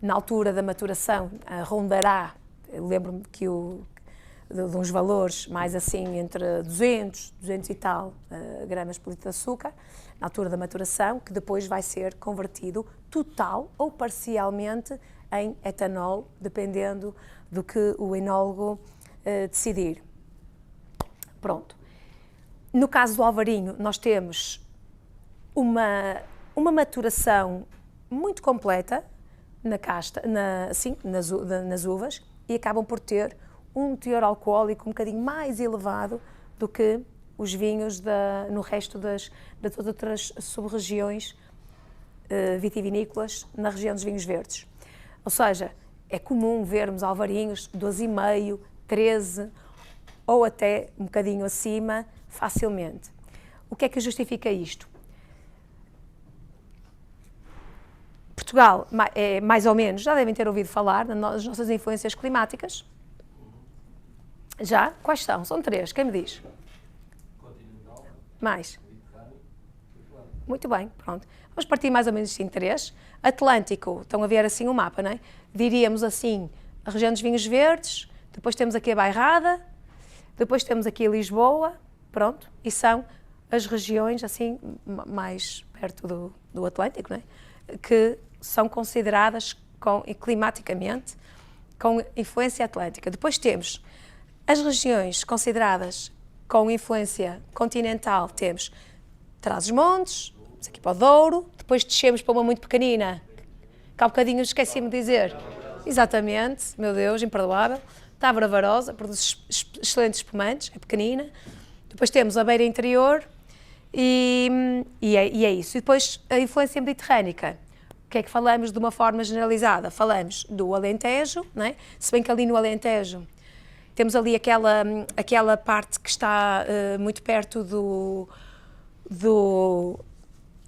na altura da maturação, rondará, lembro-me que de uns valores mais assim entre 200 e tal gramas por litro de açúcar, na altura da maturação, que depois vai ser convertido total ou parcialmente em etanol, dependendo do que o enólogo decidir. Pronto. No caso do alvarinho, nós temos uma maturação muito completa na casta, nas uvas, e acabam por ter um teor alcoólico um bocadinho mais elevado do que os vinhos no resto de todas as outras sub-regiões vitivinícolas na região dos vinhos verdes. Ou seja, é comum vermos alvarinhos 12,5, 13 ou até um bocadinho acima, facilmente. O que é que justifica isto? Portugal, mais ou menos, já devem ter ouvido falar das nossas influências climáticas. Já? Quais são? São 3, quem me diz? Continental. Mais? Mediterrâneo. Muito bem, pronto. Vamos partir mais ou menos em 3. Atlântico, estão a ver assim o mapa, não é? Diríamos assim, a região dos vinhos verdes, depois temos aqui a Bairrada, depois temos aqui a Lisboa, pronto, e são as regiões assim mais perto do Atlântico, não é? Que são consideradas climaticamente com influência atlântica. Depois temos as regiões consideradas com influência continental, temos Trás-os-Montes, vamos aqui para o Douro, depois descemos para uma muito pequenina, que há bocadinho esqueci-me de dizer. Exatamente, meu Deus, imperdoável. Távora Varosa, produz excelentes espumantes, é pequenina. Depois temos a beira interior e é isso. E depois a influência mediterrânica. O que é que falamos de uma forma generalizada? Falamos do Alentejo, não é? Se bem que ali no Alentejo temos ali aquela parte que está muito perto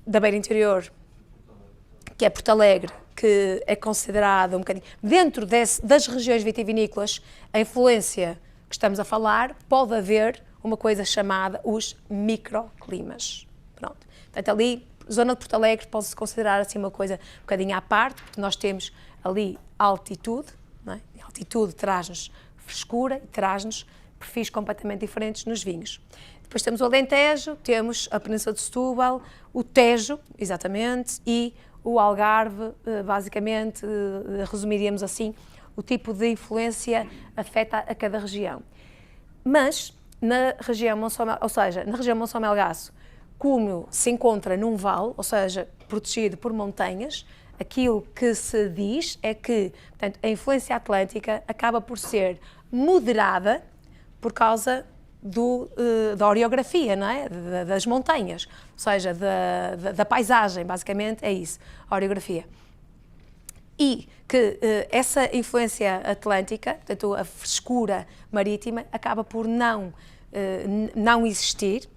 da beira interior, que é Porto Alegre, que é considerada um bocadinho... Dentro das regiões vitivinícolas, a influência que estamos a falar, pode haver uma coisa chamada os microclimas. Pronto. Portanto, ali, zona de Porto Alegre, pode-se considerar assim uma coisa um bocadinho à parte, porque nós temos ali altitude, não é? A altitude traz-nos frescura e traz-nos perfis completamente diferentes nos vinhos. Depois temos o Alentejo, temos a Península de Setúbal, o Tejo, exatamente, e o Algarve, basicamente, resumiríamos assim, o tipo de influência afeta a cada região. Mas, na região Monção-Melgaço, como se encontra num vale, ou seja, protegido por montanhas, aquilo que se diz é que, portanto, a influência atlântica acaba por ser moderada por causa da orografia, não é? Das montanhas, ou seja, da paisagem, basicamente é isso, a orografia. E que essa influência atlântica, portanto a frescura marítima, acaba por não existir,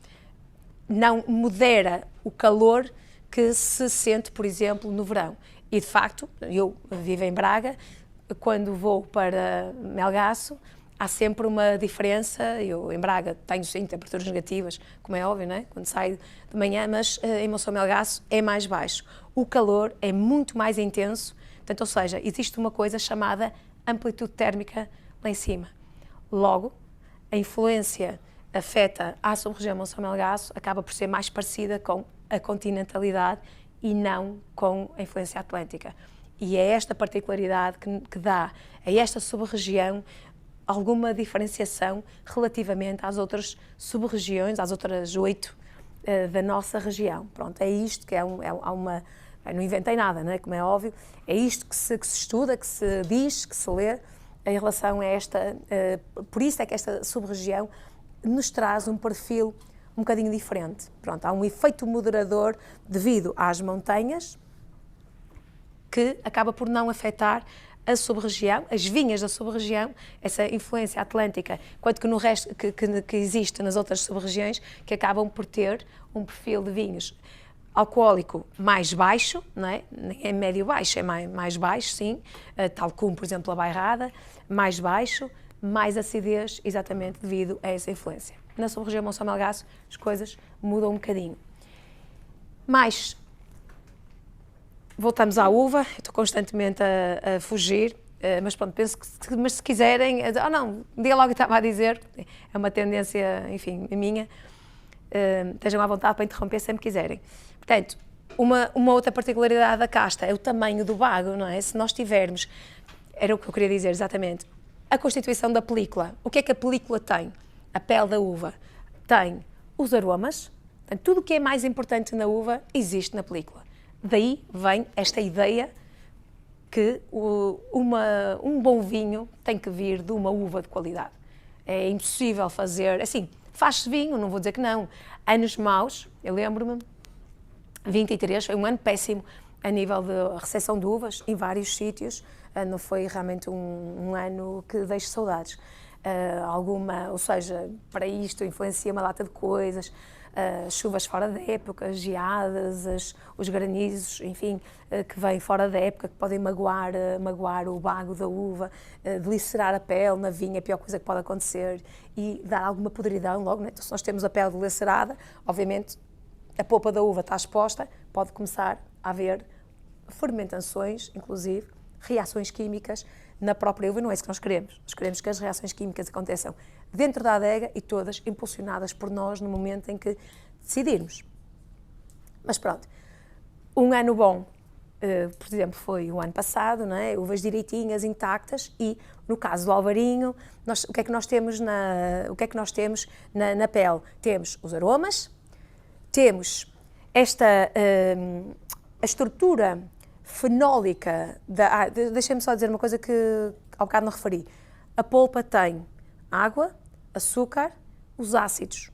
não modera o calor que se sente, por exemplo, no verão. E de facto, eu vivo em Braga, quando vou para Melgaço, há sempre uma diferença. Eu, em Braga, tenho sim temperaturas negativas, como é óbvio, não é? Quando saio de manhã, mas em Monção-Melgaço é mais baixo. O calor é muito mais intenso, portanto, ou seja, existe uma coisa chamada amplitude térmica lá em cima. Logo, a influência afeta à sub-região Monção-Melgaço acaba por ser mais parecida com a continentalidade e não com a influência atlântica. E é esta particularidade que dá a esta sub-região alguma diferenciação relativamente às outras sub-regiões, às outras 8 da nossa região. Pronto, é isto que há uma... Não inventei nada, não é? Como é óbvio, é isto que se estuda, que se diz, que se lê em relação a esta... Por isso é que esta sub-região nos traz um perfil um bocadinho diferente. Pronto, há um efeito moderador devido às montanhas que acaba por não afetar a sub-região, as vinhas da sub-região, essa influência atlântica, quanto que no resto que existe nas outras sub-regiões, que acabam por ter um perfil de vinhos alcoólico mais baixo, não é? É médio-baixo, é mais baixo, sim, tal como, por exemplo, a Bairrada, mais baixo, mais acidez, exatamente devido a essa influência. Na sub-região Monção-Melgaço, as coisas mudam um bocadinho. Mas voltamos à uva, estou constantemente a fugir, mas pronto, penso que mas se quiserem, não, diga logo o que estava a dizer, é uma tendência, enfim, minha, estejam à vontade para interromper sempre quiserem. Portanto, uma outra particularidade da casta é o tamanho do bago, não é? Se nós tivermos, era o que eu queria dizer exatamente, a constituição da película, o que é que a película tem? A pele da uva tem os aromas, portanto, tudo o que é mais importante na uva existe na película. Daí vem esta ideia que um bom vinho tem que vir de uma uva de qualidade. É impossível fazer, assim, faz-se vinho, não vou dizer que não. Anos maus, eu lembro-me, 23, foi um ano péssimo a nível de recepção de uvas em vários sítios, não foi realmente um ano que deixe saudades. Ou seja, para isto influencia uma data de coisas, chuvas fora da época, geadas, os granizos, enfim, que vêm fora da época, que podem magoar o bago da uva, delicerar a pele na vinha, a pior coisa que pode acontecer, e dar alguma podridão logo, né? Então, se nós temos a pele delicerada, obviamente a polpa da uva está exposta, pode começar a haver fermentações, inclusive, reações químicas na própria uva, não é isso que nós queremos. Nós queremos que as reações químicas aconteçam dentro da adega e todas impulsionadas por nós no momento em que decidirmos. Mas pronto, um ano bom por exemplo, foi o ano passado, não é? Uvas direitinhas, intactas, e no caso do Alvarinho, o que é que nós temos na pele? Temos os aromas, temos a estrutura fenólica, deixem-me só dizer uma coisa que ao bocado não referi. A polpa tem água, açúcar, os ácidos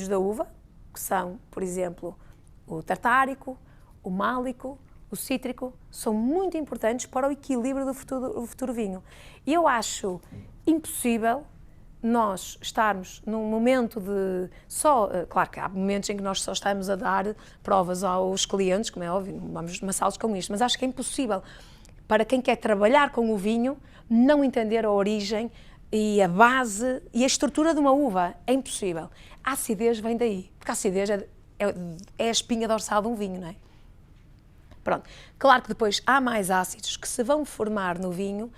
da uva, que são, por exemplo, o tartárico, o málico, o cítrico, são muito importantes para o equilíbrio do futuro vinho. E eu acho impossível nós estarmos num momento de claro que há momentos em que nós só estamos a dar provas aos clientes, como é óbvio, não vamos numa sala com isto, mas acho que é impossível para quem quer trabalhar com o vinho não entender a origem e a base e a estrutura de uma uva. É impossível. A acidez vem daí, porque a acidez é a espinha dorsal de um vinho, não é? Pronto. Claro que depois há mais ácidos que se vão formar no vinho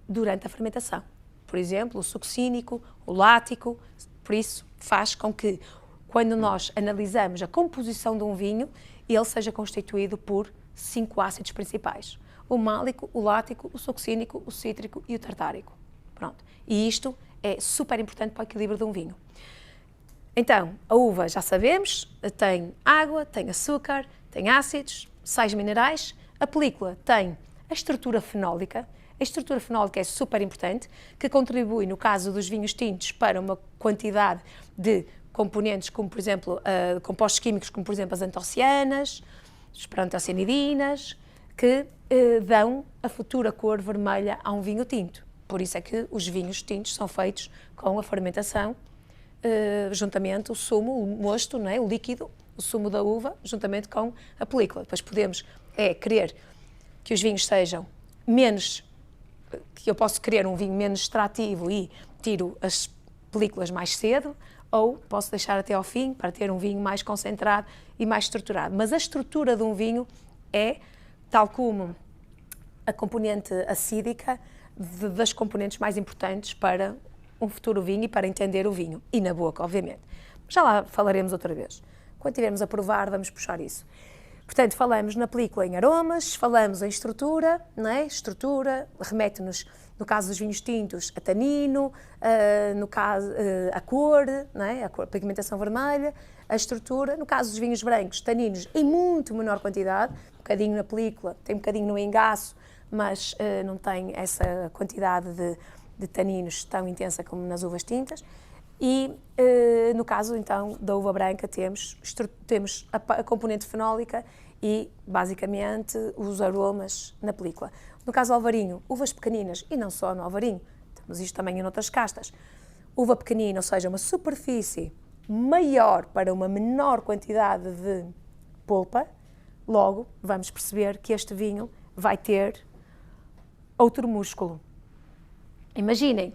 durante a fermentação. Por exemplo, o succínico, o lático, por isso faz com que, quando nós analisamos a composição de um vinho, ele seja constituído por 5 ácidos principais. O málico, o lático, o succínico, o cítrico e o tartárico. Pronto. E isto é super importante para o equilíbrio de um vinho. Então, a uva, já sabemos, tem água, tem açúcar, tem ácidos, sais minerais. A película tem a estrutura fenólica. A estrutura fenólica é super importante, que contribui, no caso dos vinhos tintos, para uma quantidade de componentes, como por exemplo, compostos químicos, como por exemplo as antocianas, as antocianidinas, que dão a futura cor vermelha a um vinho tinto. Por isso é que os vinhos tintos são feitos com a fermentação, juntamente o sumo, o mosto, não é? O líquido, o sumo da uva, juntamente com a película. Depois podemos querer que os vinhos sejam menos, que eu posso querer um vinho menos extrativo e tiro as películas mais cedo, ou posso deixar até ao fim para ter um vinho mais concentrado e mais estruturado. Mas a estrutura de um vinho é, tal como a componente acídica, das componentes mais importantes para um futuro vinho e para entender o vinho. E na boca, obviamente. Já lá falaremos outra vez. Quando estivermos a provar, vamos puxar isso. Portanto, falamos na película em aromas, falamos em estrutura, não é? Estrutura remete-nos, no caso dos vinhos tintos, a tanino, no caso, a cor, não é? A pigmentação vermelha, a estrutura. No caso dos vinhos brancos, taninos em muito menor quantidade, um bocadinho na película, tem um bocadinho no engaço, mas não tem essa quantidade de taninos tão intensa como nas uvas tintas. E no caso, então, da uva branca temos a componente fenólica e, basicamente, os aromas na película. No caso do Alvarinho, uvas pequeninas, e não só no Alvarinho, temos isto também em outras castas. Uva pequenina, ou seja, uma superfície maior para uma menor quantidade de polpa, logo vamos perceber que este vinho vai ter outro músculo. Imaginem,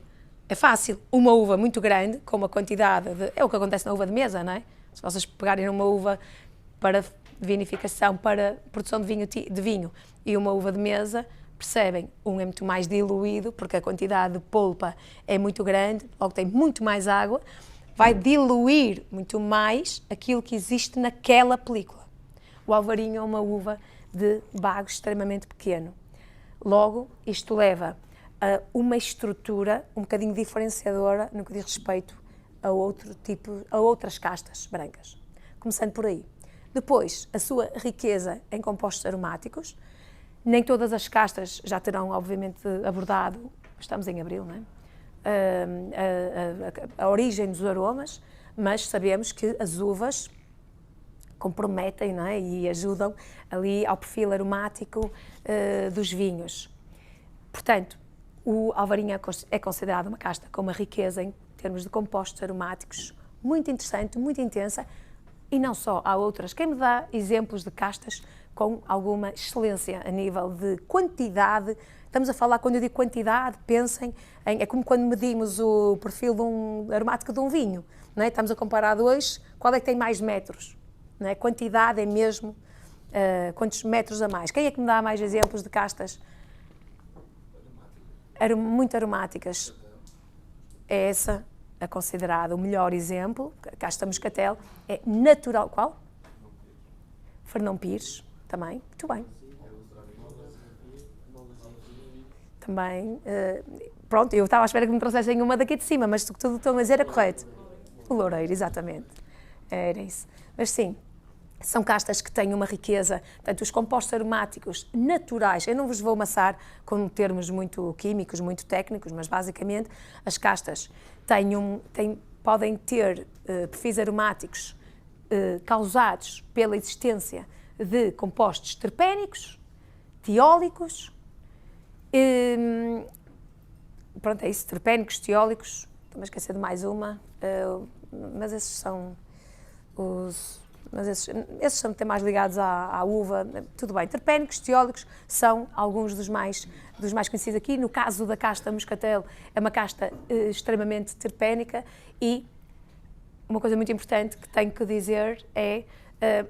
é fácil, uma uva muito grande, com uma quantidade é o que acontece na uva de mesa, não é? Se vocês pegarem uma uva para vinificação, para produção de vinho e uma uva de mesa, percebem, um é muito mais diluído, porque a quantidade de polpa é muito grande, logo tem muito mais água, vai diluir muito mais aquilo que existe naquela película. O Alvarinho é uma uva de bago extremamente pequeno. Logo, isto leva a uma estrutura um bocadinho diferenciadora no que diz respeito a outras castas brancas. Começando por aí. Depois, a sua riqueza em compostos aromáticos. Nem todas as castas já terão, obviamente, abordado, estamos em abril, não é? A origem dos aromas, mas sabemos que as uvas comprometem, não é? E ajudam ali ao perfil aromático dos vinhos. Portanto, o Alvarinho é considerado uma casta com uma riqueza em termos de compostos aromáticos muito interessante, muito intensa, e não só, há outras. Quem me dá exemplos de castas com alguma excelência a nível de quantidade? Estamos a falar, quando eu digo quantidade, pensem é como quando medimos o perfil aromático de um vinho, não é? Estamos a comparar dois, qual é que tem mais metros? Não é? Quantidade é mesmo quantos metros a mais. Quem é que me dá mais exemplos de castas muito aromáticas? É essa a considerada o melhor exemplo. A casta Moscatel é natural. Qual? Fernão Pires, também, muito bem. Também, pronto, eu estava à espera que me trouxessem uma daqui de cima, mas tudo o que estão a dizer é correto. O loureiro, exatamente. Era isso. Mas sim, são castas que têm uma riqueza, portanto, os compostos aromáticos naturais, eu não vos vou amassar com termos muito químicos, muito técnicos, mas basicamente as castas podem ter perfis aromáticos causados pela existência de compostos terpénicos, tiólicos, pronto, é isso, terpénicos, tiólicos, estou-me a esquecer de mais uma, mas esses são os... Mas esses são até mais ligados à uva, tudo bem. Terpénicos, tiólicos são alguns dos mais conhecidos aqui. No caso da casta Moscatel, é uma casta extremamente terpénica e uma coisa muito importante que tenho que dizer é,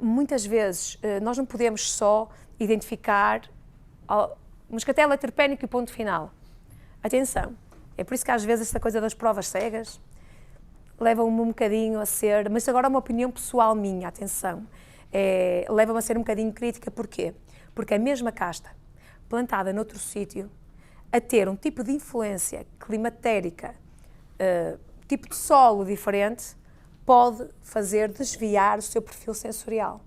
muitas vezes, nós não podemos só identificar Moscatel é terpénico e ponto final. Atenção, é por isso que às vezes esta coisa das provas cegas leva-me um bocadinho a ser, mas agora é uma opinião pessoal minha, atenção, leva-me a ser um bocadinho crítica, porquê? Porque a mesma casta, plantada noutro sítio, a ter um tipo de influência climatérica, tipo de solo diferente, pode fazer desviar o seu perfil sensorial,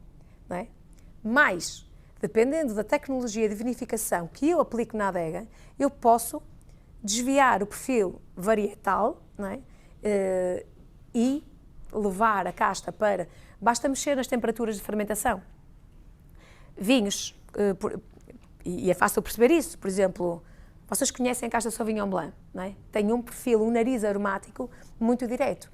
não é? Mas, dependendo da tecnologia de vinificação que eu aplico na adega, eu posso desviar o perfil varietal, não é? E levar a casta para... Basta mexer nas temperaturas de fermentação. Vinhos, e é fácil perceber isso, por exemplo, vocês conhecem a casta Sauvignon Blanc, não é? Tem um perfil, um nariz aromático muito direto.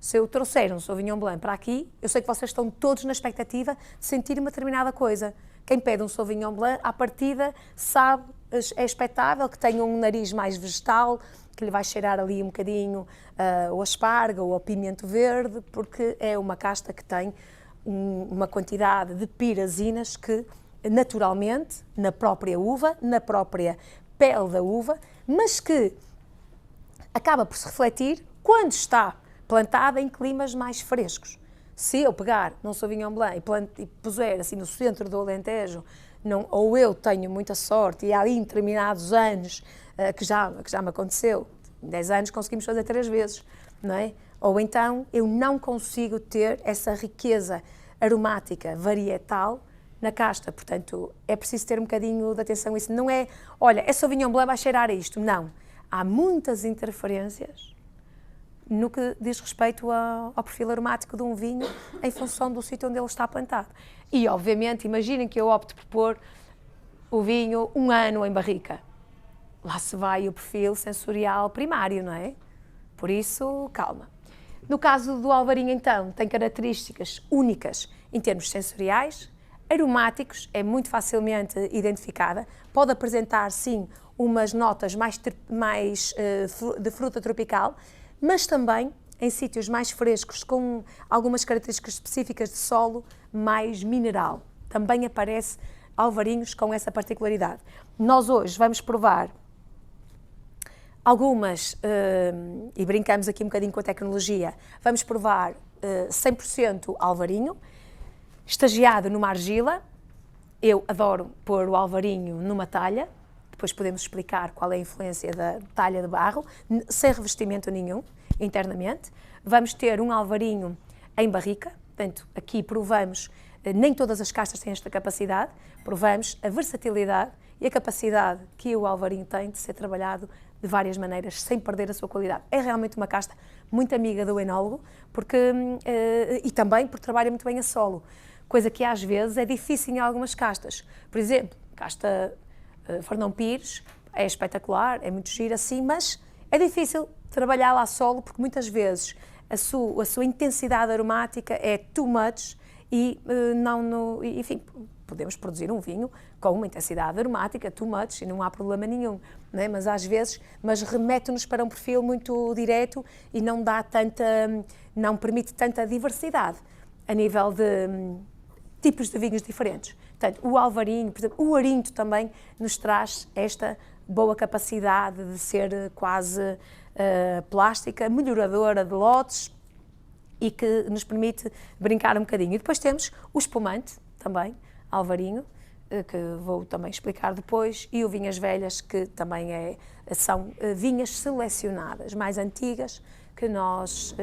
Se eu trouxer um Sauvignon Blanc para aqui, eu sei que vocês estão todos na expectativa de sentir uma determinada coisa. Quem pede um Sauvignon Blanc, à partida, sabe, é expectável que tenha um nariz mais vegetal, que lhe vai cheirar ali um bocadinho o aspargo ou o pimento verde, porque é uma casta que tem uma quantidade de pirazinas que, naturalmente, na própria uva, na própria pele da uva, mas que acaba por se refletir quando está plantada em climas mais frescos. Se eu pegar num Sauvignon Blanc e puser assim no centro do Alentejo, ou eu tenho muita sorte e há ali determinados anos que já me aconteceu, em 10 anos conseguimos fazer 3 vezes, não é? Ou então eu não consigo ter essa riqueza aromática varietal na casta, portanto é preciso ter um bocadinho de atenção a isso. Não é, olha, é Sauvignon Blanc, vai cheirar a isto, não. Há muitas interferências no que diz respeito ao perfil aromático de um vinho em função do sítio onde ele está plantado. E, obviamente, imaginem que eu opto por pôr o vinho 1 ano em barrica. Lá se vai o perfil sensorial primário, não é? Por isso, calma. No caso do Alvarinho, então, tem características únicas em termos sensoriais, aromáticos, é muito facilmente identificada, pode apresentar, sim, umas notas mais de fruta tropical, mas também em sítios mais frescos, com algumas características específicas de solo, mais mineral. Também aparece alvarinhos com essa particularidade. Nós hoje vamos provar algumas, e brincamos aqui um bocadinho com a tecnologia, vamos provar 100% alvarinho, estagiado numa argila. Eu adoro pôr o alvarinho numa talha, depois podemos explicar qual é a influência da talha de barro, sem revestimento nenhum, internamente. Vamos ter um alvarinho em barrica, portanto, aqui provamos, nem todas as castas têm esta capacidade, provamos a versatilidade e a capacidade que o alvarinho tem de ser trabalhado de várias maneiras, sem perder a sua qualidade. É realmente uma casta muito amiga do enólogo, e também porque trabalha muito bem a solo, coisa que às vezes é difícil em algumas castas. Por exemplo, casta Fernão Pires é espetacular, é muito gira assim, mas é difícil trabalhá-la a solo porque muitas vezes a sua intensidade aromática é too much e enfim, podemos produzir um vinho com uma intensidade aromática too much e não há problema nenhum, não é? Mas às vezes, remete-nos para um perfil muito direto e não permite tanta diversidade a nível de tipos de vinhos diferentes. Portanto, o alvarinho, por exemplo, o arinto também nos traz esta boa capacidade de ser quase plástica, melhoradora de lotes e que nos permite brincar um bocadinho. E depois temos o espumante também, Alvarinho, que vou também explicar depois, e o Vinhas Velhas, que também são vinhas selecionadas, mais antigas, que nós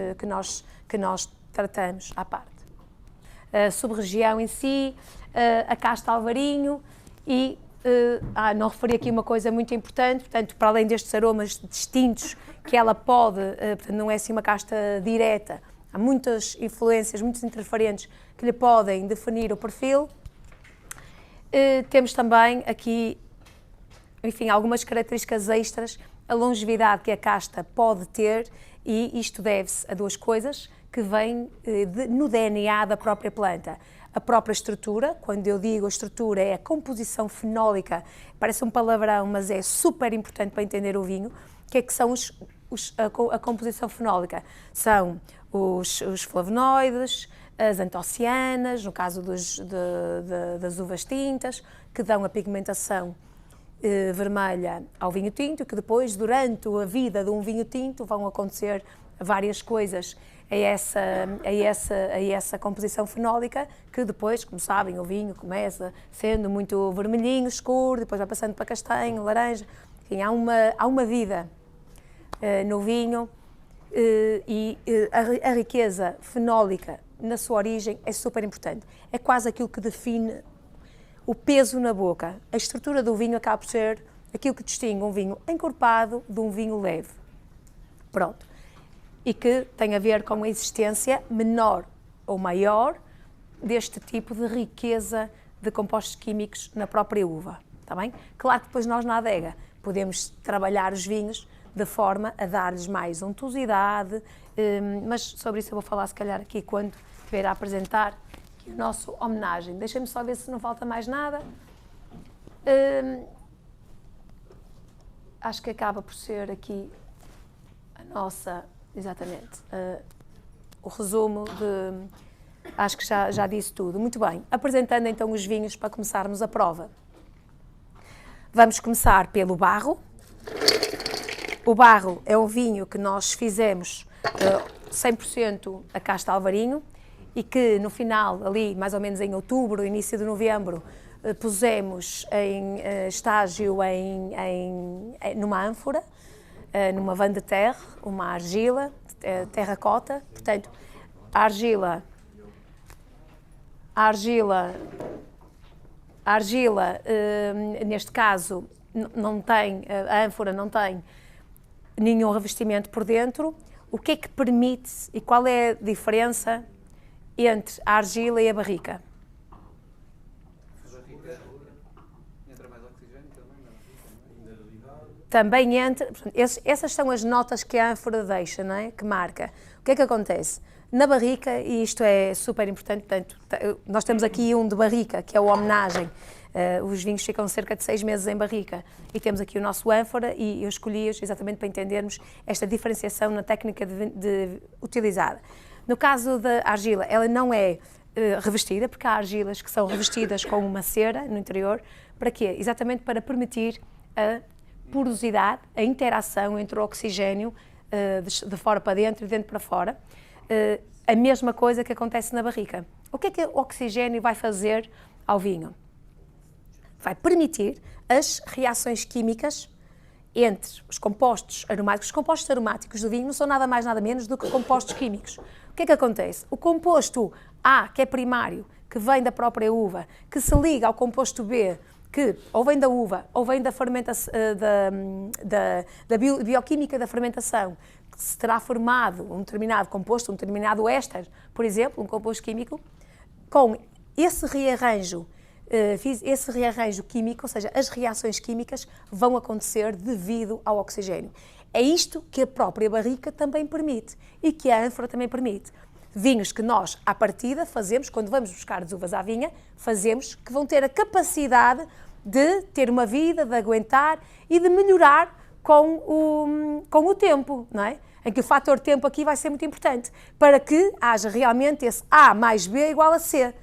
tratamos à parte. A sub-região em si, a casta Alvarinho e, não referi aqui uma coisa muito importante, portanto, para além destes aromas distintos que ela pode, portanto, não é assim uma casta direta, há muitas influências, muitos interferentes que lhe podem definir o perfil. Temos também aqui, enfim, algumas características extras, a longevidade que a casta pode ter, e isto deve-se a duas coisas que vêm no DNA da própria planta. A própria estrutura, quando eu digo a estrutura, é a composição fenólica, parece um palavrão, mas é super importante para entender o vinho. O que é que são a composição fenólica? São os flavonoides, as antocianas, no caso das uvas tintas, que dão a pigmentação vermelha ao vinho tinto, que depois, durante a vida de um vinho tinto, vão acontecer várias coisas a essa composição fenólica, que depois, como sabem, o vinho começa sendo muito vermelhinho, escuro, depois vai passando para castanho, laranja, enfim, há uma vida no vinho, e a riqueza fenólica na sua origem é super importante. É quase aquilo que define o peso na boca. A estrutura do vinho acaba por ser aquilo que distingue um vinho encorpado de um vinho leve. Pronto. E que tem a ver com a existência menor ou maior deste tipo de riqueza de compostos químicos na própria uva. Está bem? Claro que depois nós na adega podemos trabalhar os vinhos de forma a dar-lhes mais untuosidade, mas sobre isso eu vou falar se calhar aqui quando estiver a apresentar aqui o nosso homenagem. Deixem-me só ver se não falta mais nada. Acho que acaba por ser aqui a nossa, exatamente, o resumo de... Acho que já disse tudo. Muito bem, apresentando então os vinhos para começarmos a prova. Vamos começar pelo barro. O barro é um vinho que nós fizemos 100% a casta Alvarinho e que no final, ali mais ou menos em outubro, início de novembro, pusemos em estágio numa ânfora, numa van de terre, uma argila, terracota. Portanto, a argila, neste caso, não tem, a ânfora não tem nenhum revestimento por dentro. O que é que permite e qual é a diferença entre a argila e a barrica? Entra mais oxigênio também, Também entra, essas são as notas que a ânfora deixa, não é? Que marca. O que é que acontece? Na barrica, e isto é super importante, portanto, nós temos aqui um de barrica, que é a homenagem. Os vinhos ficam cerca de 6 meses em barrica e temos aqui o nosso ânfora, e eu escolhi-os exatamente para entendermos esta diferenciação na técnica utilizada. No caso da argila, ela não é revestida, porque há argilas que são revestidas com uma cera no interior. Para quê? Exatamente para permitir a porosidade, a interação entre o oxigênio de fora para dentro e de dentro para fora. A mesma coisa que acontece na barrica. O que é que o oxigênio vai fazer ao vinho? Vai permitir as reações químicas entre os compostos aromáticos. Os compostos aromáticos do vinho não são nada mais, nada menos do que compostos químicos. O que é que acontece? O composto A, que é primário, que vem da própria uva, que se liga ao composto B, que ou vem da uva, ou vem da fermentação, da bioquímica da fermentação, que se terá formado um determinado composto, um determinado éster, por exemplo, um composto químico, com esse rearranjo químico, ou seja, as reações químicas vão acontecer devido ao oxigênio. É isto que a própria barrica também permite e que a ânfora também permite. Vinhos que nós, à partida, fazemos, quando vamos buscar as uvas à vinha, fazemos, que vão ter a capacidade de ter uma vida, de aguentar e de melhorar com o tempo, não é? Em que o fator tempo aqui vai ser muito importante, para que haja realmente esse A mais B igual a C.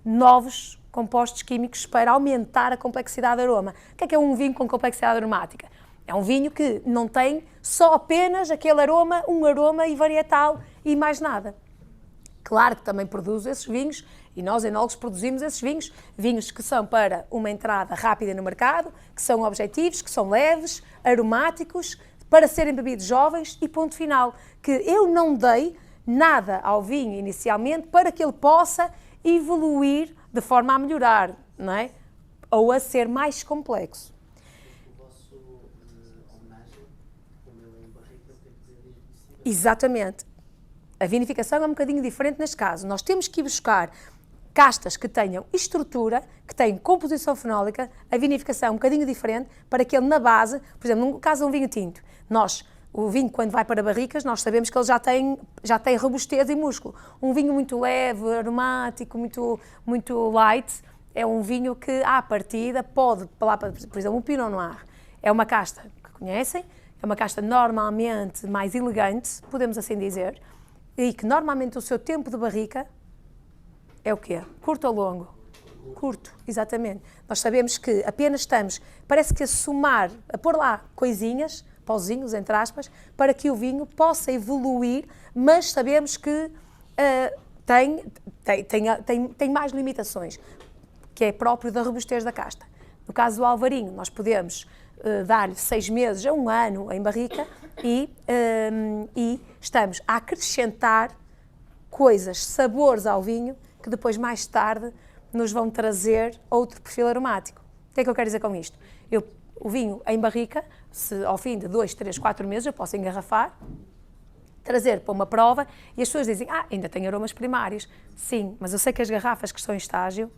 Novos compostos químicos para aumentar a complexidade do aroma. O que é um vinho com complexidade aromática? É um vinho que não tem só apenas aquele aroma, um aroma e varietal e mais nada. Claro que também produz esses vinhos E nós, enólogos, produzimos esses vinhos, vinhos que são para uma entrada rápida no mercado, que são objetivos, que são leves, aromáticos, para serem bebidos jovens e ponto final. Que eu não dei nada ao vinho inicialmente para que ele possa evoluir de forma a melhorar, não é? Ou a ser mais complexo. O vosso homenagem, como ele é em barrica, tem que ser admissível. Exatamente. A vinificação é um bocadinho diferente neste caso. Nós temos que ir buscar castas que tenham estrutura, que tenham composição fenólica, a vinificação é um bocadinho diferente, para que ele na base, por exemplo, no caso de um vinho tinto, o vinho quando vai para barricas, nós sabemos que ele já tem robustez e músculo. Um vinho muito leve, aromático, muito light, é um vinho que à partida pode, por exemplo, um Pinot Noir, é uma casta que conhecem, é uma casta normalmente mais elegante, podemos assim dizer, e que normalmente o seu tempo de barrica é o quê? Curto ou longo? Curto, exatamente. Nós sabemos que apenas estamos, parece que a somar, a pôr lá coisinhas, pauzinhos, entre aspas, para que o vinho possa evoluir, mas sabemos que tem mais limitações, que é próprio da robustez da casta. No caso do Alvarinho, nós podemos dar-lhe 6 meses a 1 ano em barrica e estamos a acrescentar coisas, sabores ao vinho, que depois, mais tarde, nos vão trazer outro perfil aromático. O que é que eu quero dizer com isto? O vinho em barrica, se ao fim de 2, 3, 4 meses eu posso engarrafar, trazer para uma prova e as pessoas dizem, ainda tem aromas primários. Sim, mas eu sei que as garrafas que estão em estágio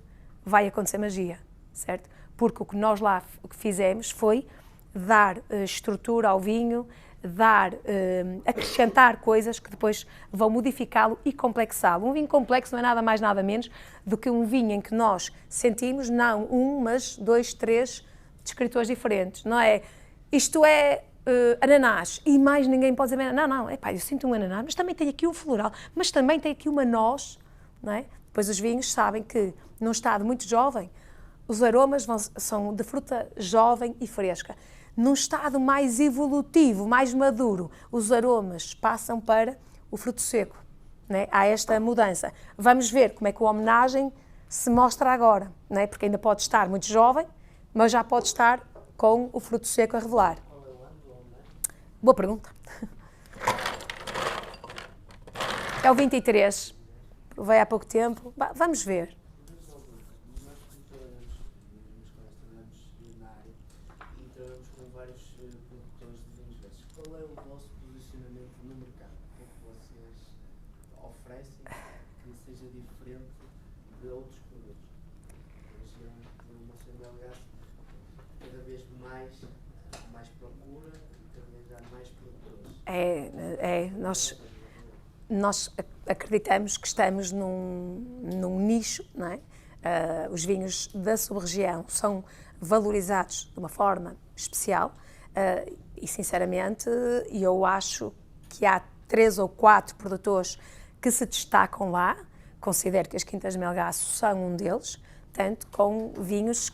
vai acontecer magia, certo? Porque o que nós lá fizemos foi dar estrutura ao vinho, acrescentar coisas que depois vão modificá-lo e complexá-lo. Um vinho complexo não é nada mais, nada menos do que um vinho em que nós sentimos, não mas 2, 3 descritores diferentes, não é? Isto é ananás e mais ninguém pode dizer, não, eu sinto um ananás, mas também tem aqui um floral, mas também tem aqui uma noz, não é? Depois os vinhos sabem que, num estado muito jovem, os aromas são de fruta jovem e fresca. Num estado mais evolutivo, mais maduro, os aromas passam para o fruto seco, né? Há esta mudança. Vamos ver como é que a homenagem se mostra agora, né? Porque ainda pode estar muito jovem, mas já pode estar com o fruto seco a revelar. Qual é o ano do homenagem? Boa pergunta. É o 23. Veio há pouco tempo. Vamos ver. Nós trabalhamos na área e trabalhamos com vários produtores de vinhos verdes. Qual é o vosso posicionamento no mercado? O que é que vocês oferecem que seja diferente de outros produtos? Hoje, no Moção Belgaço, cada vez mais procura e cada vez há mais produtores. Nós acreditamos que estamos num nicho, não é? Os vinhos da sub-região são valorizados de uma forma especial e, sinceramente, eu acho que há 3 ou 4 produtores que se destacam lá. Considero que as Quintas de Melgaço são um deles, tanto com vinhos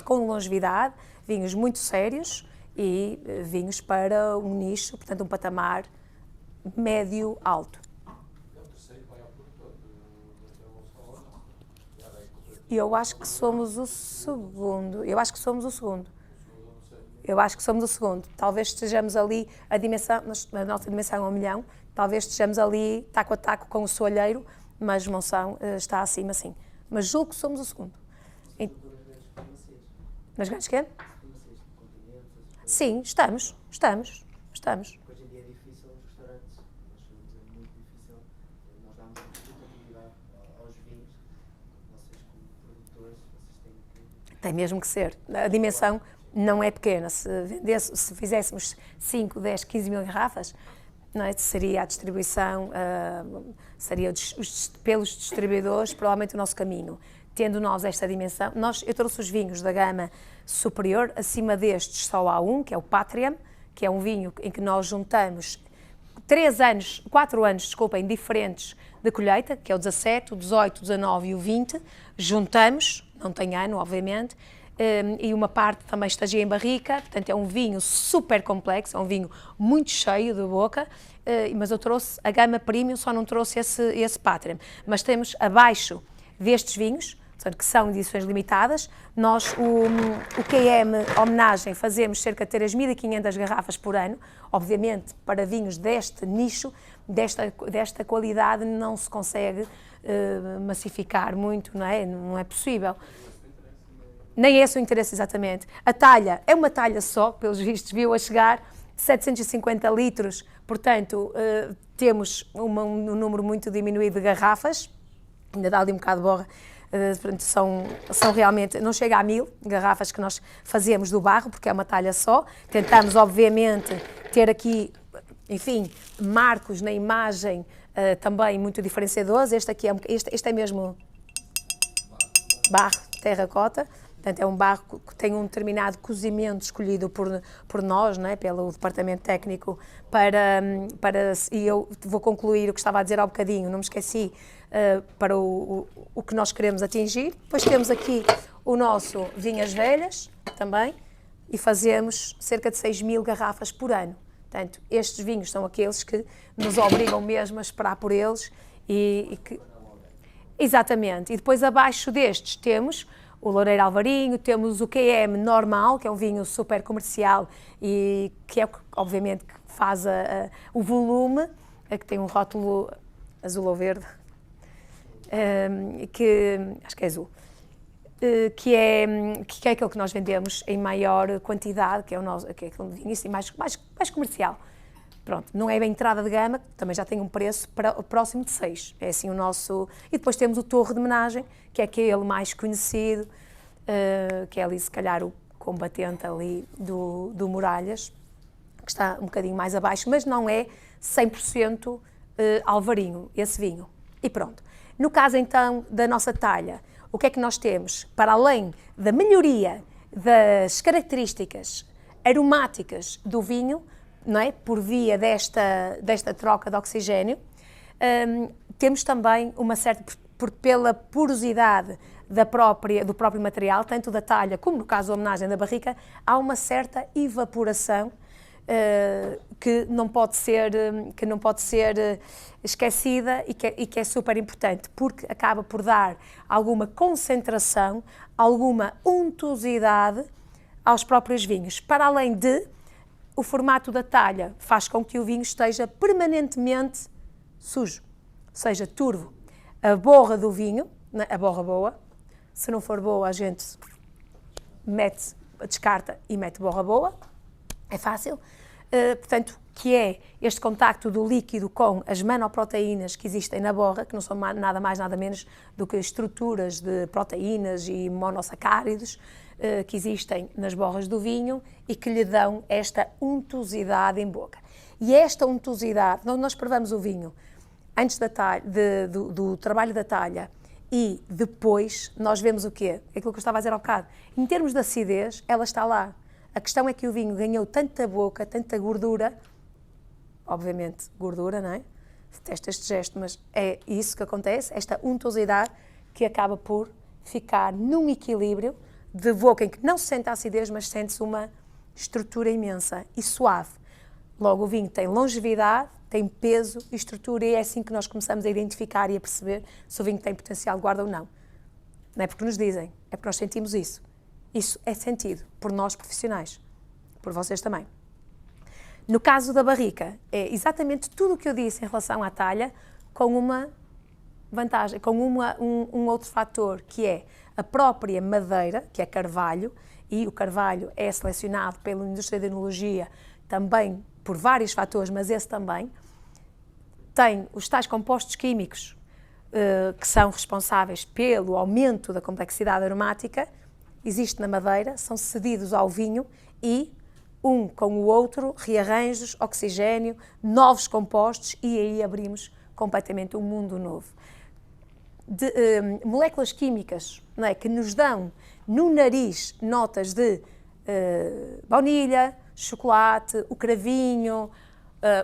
com longevidade, vinhos muito sérios e vinhos para um nicho, portanto, um patamar médio-alto. Eu acho que somos o segundo. Talvez estejamos ali, a nossa dimensão é 1 milhão, talvez estejamos ali taco a taco com o soalheiro, mas Monção está acima, sim. Mas julgo que somos o segundo. Nas grandes quê? Sim, estamos. Hoje em dia é difícil nos restaurantes, nós chamamos muito difícil, nós damos muita responsabilidade aos vinhos, vocês como produtores, vocês têm que... Tem mesmo que ser. A dimensão não é pequena. Se fizéssemos 5, 10, 15 mil garrafas, não é? Seria a distribuição, seria pelos distribuidores, provavelmente o nosso caminho. Tendo nós esta dimensão, eu trouxe os vinhos da gama superior, acima destes só há um, que é o Patriam, que é um vinho em que nós juntamos 4 anos, diferentes de colheita, que é o 17, o 18, o 19 e o 20, juntamos, não tem ano, obviamente, e uma parte também estagia em barrica, portanto é um vinho super complexo, é um vinho muito cheio de boca, mas eu trouxe a gama premium, só não trouxe esse Patrem. Mas temos abaixo destes vinhos, portanto, que são edições limitadas, nós o QM homenagem fazemos cerca de 3.500 garrafas por ano, obviamente para vinhos deste nicho, desta qualidade não se consegue massificar muito, não é possível. Nem é esse o interesse exatamente. A talha é uma talha só, pelos vistos viu a chegar, 750 litros, portanto temos um número muito diminuído de garrafas, ainda dá ali um bocado de borra, portanto, são realmente, não chega a 1000 garrafas que nós fazemos do barro, porque é uma talha só. Tentamos, obviamente, ter aqui, enfim, marcos na imagem também muito diferenciadores. Este aqui este é mesmo barro, terracota. Portanto, é um barro que tem um determinado cozimento escolhido por nós, não é? Pelo departamento técnico, e eu vou concluir o que estava a dizer há bocadinho, não me esqueci, para o que nós queremos atingir. Depois temos aqui o nosso Vinhas Velhas, também, e fazemos cerca de 6.000 garrafas por ano. Portanto, estes vinhos são aqueles que nos obrigam mesmo a esperar por eles. Exatamente. E depois, abaixo destes, temos o Loureiro Alvarinho, temos o QM normal, que é um vinho super comercial e que é, obviamente, que faz o volume, que tem um rótulo azul ou verde, acho que é azul, que é aquele que nós vendemos em maior quantidade, que é aquele vinho assim, mais comercial. Pronto, não é bem entrada de gama, também já tem um preço próximo de 6. É assim o nosso... E depois temos o Torre de Menagem, que é aquele mais conhecido, que é ali se calhar o combatente ali do Muralhas, que está um bocadinho mais abaixo, mas não é 100% alvarinho, esse vinho. E pronto. No caso então da nossa talha, o que é que nós temos? Para além da melhoria das características aromáticas do vinho, não é? Por via desta troca de oxigênio, temos também uma certa, pela porosidade do próprio material, tanto da talha como no caso da homenagem da barrica, há uma certa evaporação que não pode ser esquecida e que é super importante, porque acaba por dar alguma concentração, alguma untuosidade aos próprios vinhos, para além de o formato da talha faz com que o vinho esteja permanentemente sujo, ou seja, turvo. A borra do vinho, a borra boa, se não for boa a gente descarta e mete borra boa, é fácil. Portanto, que é este contacto do líquido com as manoproteínas que existem na borra, que não são nada mais, nada menos do que estruturas de proteínas e monossacáridos que existem nas borras do vinho e que lhe dão esta untuosidade em boca. E esta untuosidade, nós provamos o vinho antes da talha, do trabalho da talha e depois nós vemos o quê? Aquilo que eu estava a dizer há bocado. Em termos de acidez, ela está lá. A questão é que o vinho ganhou tanta boca, tanta gordura, obviamente gordura, não é? Detesto este gesto, mas é isso que acontece, esta untuosidade que acaba por ficar num equilíbrio de boca em que não se sente a acidez, mas sente-se uma estrutura imensa e suave. Logo, o vinho tem longevidade, tem peso e estrutura, e é assim que nós começamos a identificar e a perceber se o vinho tem potencial de guarda ou não. Não é porque nos dizem, é porque nós sentimos isso. Isso é sentido por nós profissionais, por vocês também. No caso da barrica, é exatamente tudo o que eu disse em relação à talha, com uma vantagem, com um outro fator, que é a própria madeira, que é carvalho, e o carvalho é selecionado pela indústria de enologia também por vários fatores, mas esse também tem os tais compostos químicos que são responsáveis pelo aumento da complexidade aromática, existe na madeira, são cedidos ao vinho e um com o outro, rearranjos, oxigênio, novos compostos, e aí abrimos completamente um mundo novo. Moléculas químicas, não é, que nos dão no nariz notas de baunilha, chocolate, o cravinho,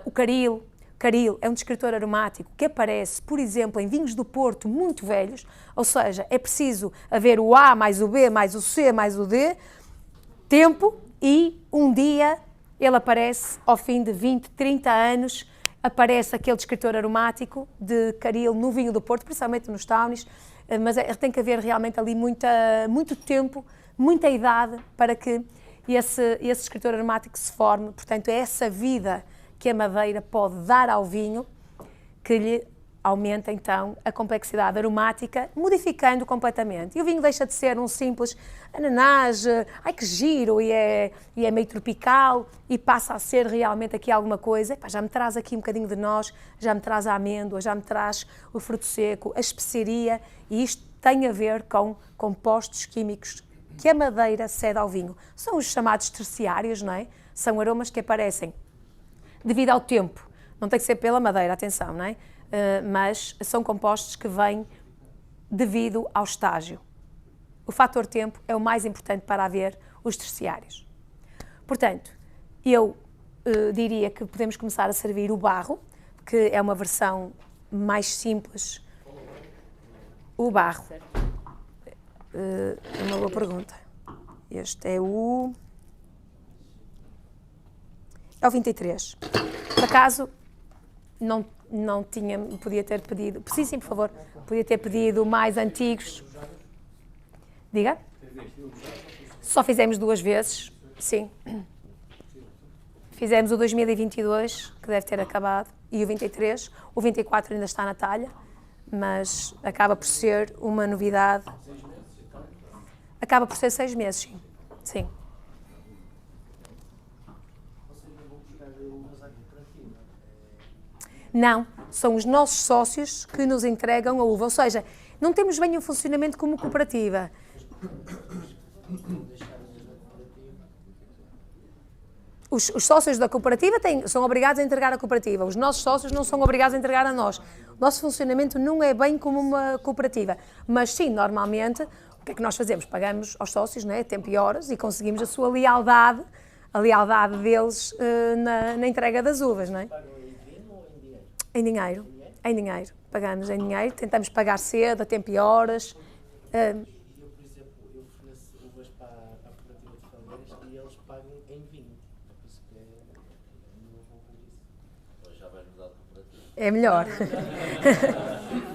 o caril, Caril é um descritor aromático que aparece, por exemplo, em vinhos do Porto muito velhos, ou seja, é preciso haver o A mais o B mais o C mais o D, tempo, e um dia ele aparece ao fim de 20, 30 anos, aparece aquele descritor aromático de Caril no vinho do Porto, principalmente nos tawnies, mas tem que haver realmente ali muito tempo, muita idade para que esse descritor aromático se forme. Portanto, é essa vida que a madeira pode dar ao vinho que lhe aumenta então a complexidade aromática, modificando completamente. E o vinho deixa de ser um simples ananás, ai que giro, e é meio tropical, e passa a ser realmente aqui alguma coisa. Epá, já me traz aqui um bocadinho de noz, já me traz a amêndoa, já me traz o fruto seco, a especiaria, e isto tem a ver com compostos químicos que a madeira cede ao vinho. São os chamados terciários, não é? São aromas que aparecem devido ao tempo. Não tem que ser pela madeira, atenção, não é? Mas são compostos que vêm devido ao estágio. O fator tempo é o mais importante para haver os terciários. Portanto, eu diria que podemos começar a servir o barro, que é uma versão mais simples. O barro. É uma boa pergunta. Este é o 23. Por acaso, não tinha, podia ter pedido, sim, por favor, podia ter pedido mais antigos. Diga? Só fizemos 2 vezes, sim. Fizemos o 2022, que deve ter acabado, e o 23. O 24 ainda está na talha, mas acaba por ser uma novidade. Acaba por ser 6 meses, sim. Sim. Não, são os nossos sócios que nos entregam a uva, ou seja, não temos bem um funcionamento como cooperativa. Os sócios da cooperativa são obrigados a entregar à cooperativa, os nossos sócios não são obrigados a entregar a nós. O nosso funcionamento não é bem como uma cooperativa, mas sim, normalmente, o que é que nós fazemos? Pagamos aos sócios, não é? Tempo e horas, e conseguimos a sua lealdade, a lealdade deles na entrega das uvas, não é? Em dinheiro, em dinheiro. Pagamos em dinheiro, tentamos pagar cedo, a tempo e horas. Eu, por exemplo, eu forneço uvas para a cooperativa de Felgueiras e eles pagam em vinho. Por isso que não vou ver isso. Hoje já vais mudar de cooperativa. É melhor.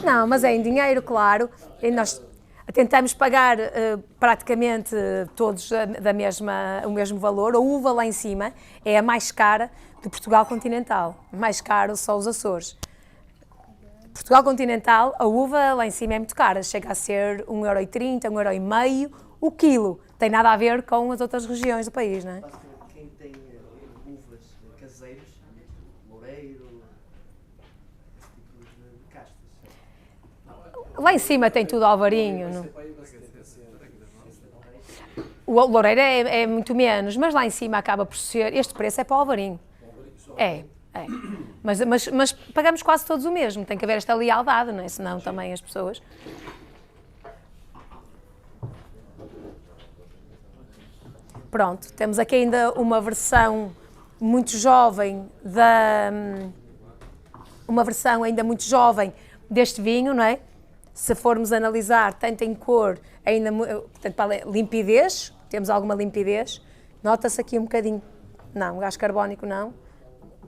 Não, mas é em dinheiro, claro. E nós tentamos pagar praticamente todos o mesmo valor. A uva lá em cima é a mais cara de Portugal continental. Mais caro só os Açores. Portugal continental, a uva lá em cima é muito cara. Chega a ser 1,30 €, 1,50 € o quilo. Tem nada a ver com as outras regiões do país, não é? Basicamente, quem tem uvas caseiros, loureiro, esse tipo de castas. Lá em cima tem tudo alvarinho. Não? O loureiro é muito menos, mas lá em cima acaba por ser... Este preço é para o alvarinho. É. Mas pagamos quase todos o mesmo. Tem que haver esta lealdade, não é? Senão também as pessoas... Pronto, temos aqui ainda uma versão muito jovem uma versão ainda muito jovem deste vinho, não é? Se formos analisar, tanto em cor, ainda, portanto, para limpidez, temos alguma limpidez, nota-se aqui um bocadinho, não, gás carbónico não,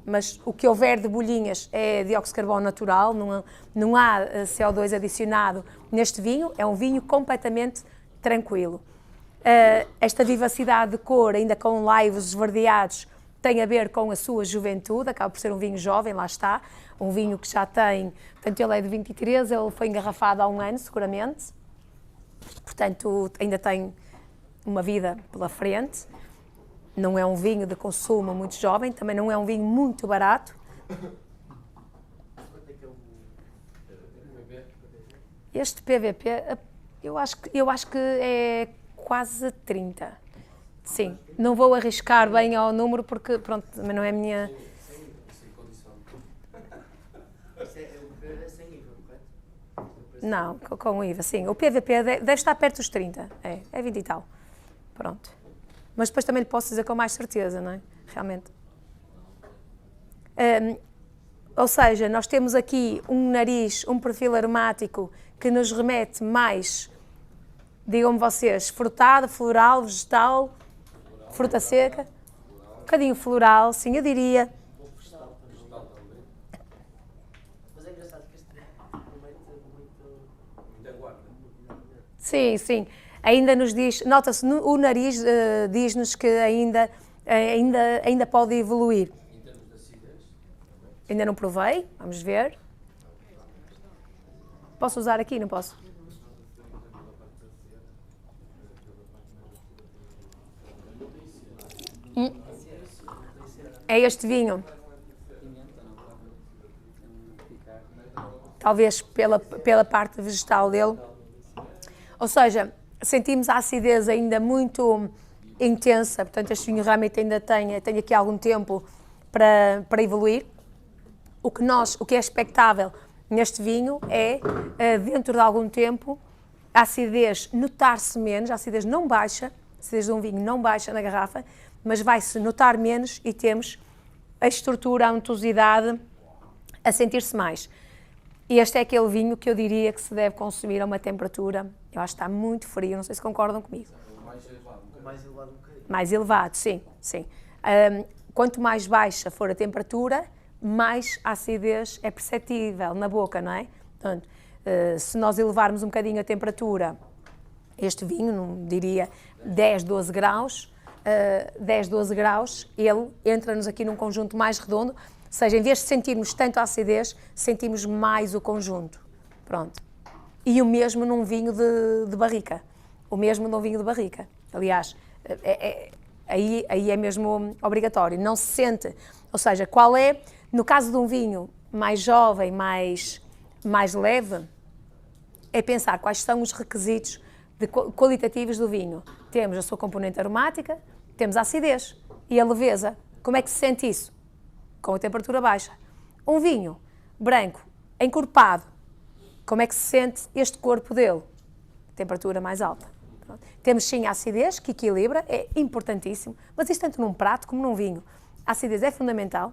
mas o que houver de bolhinhas é dióxido de carbono natural, não há CO2 adicionado neste vinho, é um vinho completamente tranquilo. Esta vivacidade de cor, ainda com laivos esverdeados, tem a ver com a sua juventude, acaba por ser um vinho jovem, lá está, um vinho que já tem, portanto ele é de 23, ele foi engarrafado há 1 ano seguramente, portanto ainda tem uma vida pela frente, não é um vinho de consumo muito jovem, também não é um vinho muito barato. Este PVP, eu acho que é quase 30. Sim, não vou arriscar bem ao número porque, pronto, mas não é a minha... Sem condição. Isso é sem IVA, correto? Não, com o IVA, sim. O PVP deve estar perto dos 30, é 20 e tal. Pronto. Mas depois também lhe posso dizer com mais certeza, não é? Realmente. Ou seja, nós temos aqui um nariz, um perfil aromático que nos remete mais, digam-me vocês, frutado, floral, vegetal, fruta seca, um bocadinho floral, sim, eu diria. Mas é engraçado que este promete Muita guarda. Sim, sim. Ainda nos diz, nota-se, o nariz diz-nos que ainda pode evoluir. Em termos de acidez, Ainda não provei, vamos ver. Posso usar aqui, não posso? É este vinho. Talvez pela parte vegetal dele. Ou seja, sentimos a acidez ainda muito intensa, portanto este vinho realmente ainda tem aqui algum tempo para evoluir. O que é expectável neste vinho é, dentro de algum tempo, a acidez notar-se menos, a acidez não baixa, a acidez de um vinho não baixa na garrafa, mas vai-se notar menos e temos a estrutura, a untuosidade a sentir-se mais. E este é aquele vinho que eu diria que se deve consumir a uma temperatura, eu acho que está muito frio, não sei se concordam comigo. mais elevado. mais elevado um bocadinho. Mais elevado, sim, sim. Quanto mais baixa for a temperatura, mais a acidez é perceptível na boca, não é? Portanto, se nós elevarmos um bocadinho a temperatura, este vinho, não diria 10, 12 graus, 10, 12 graus, ele entra-nos aqui num conjunto mais redondo, ou seja, em vez de sentirmos tanto a acidez, sentimos mais o conjunto. Pronto. E o mesmo num vinho de barrica. O mesmo num vinho de barrica. Aliás, aí é mesmo obrigatório. Não se sente. Ou seja, qual é, no caso de um vinho mais jovem, mais leve, é pensar quais são os requisitos qualitativos do vinho. Temos a sua componente aromática, temos a acidez e a leveza. Como é que se sente isso? Com a temperatura baixa. Um vinho branco, encorpado, como é que se sente este corpo dele? Temperatura mais alta. Pronto. Temos sim a acidez, que equilibra, é importantíssimo, mas isto tanto num prato como num vinho. A acidez é fundamental,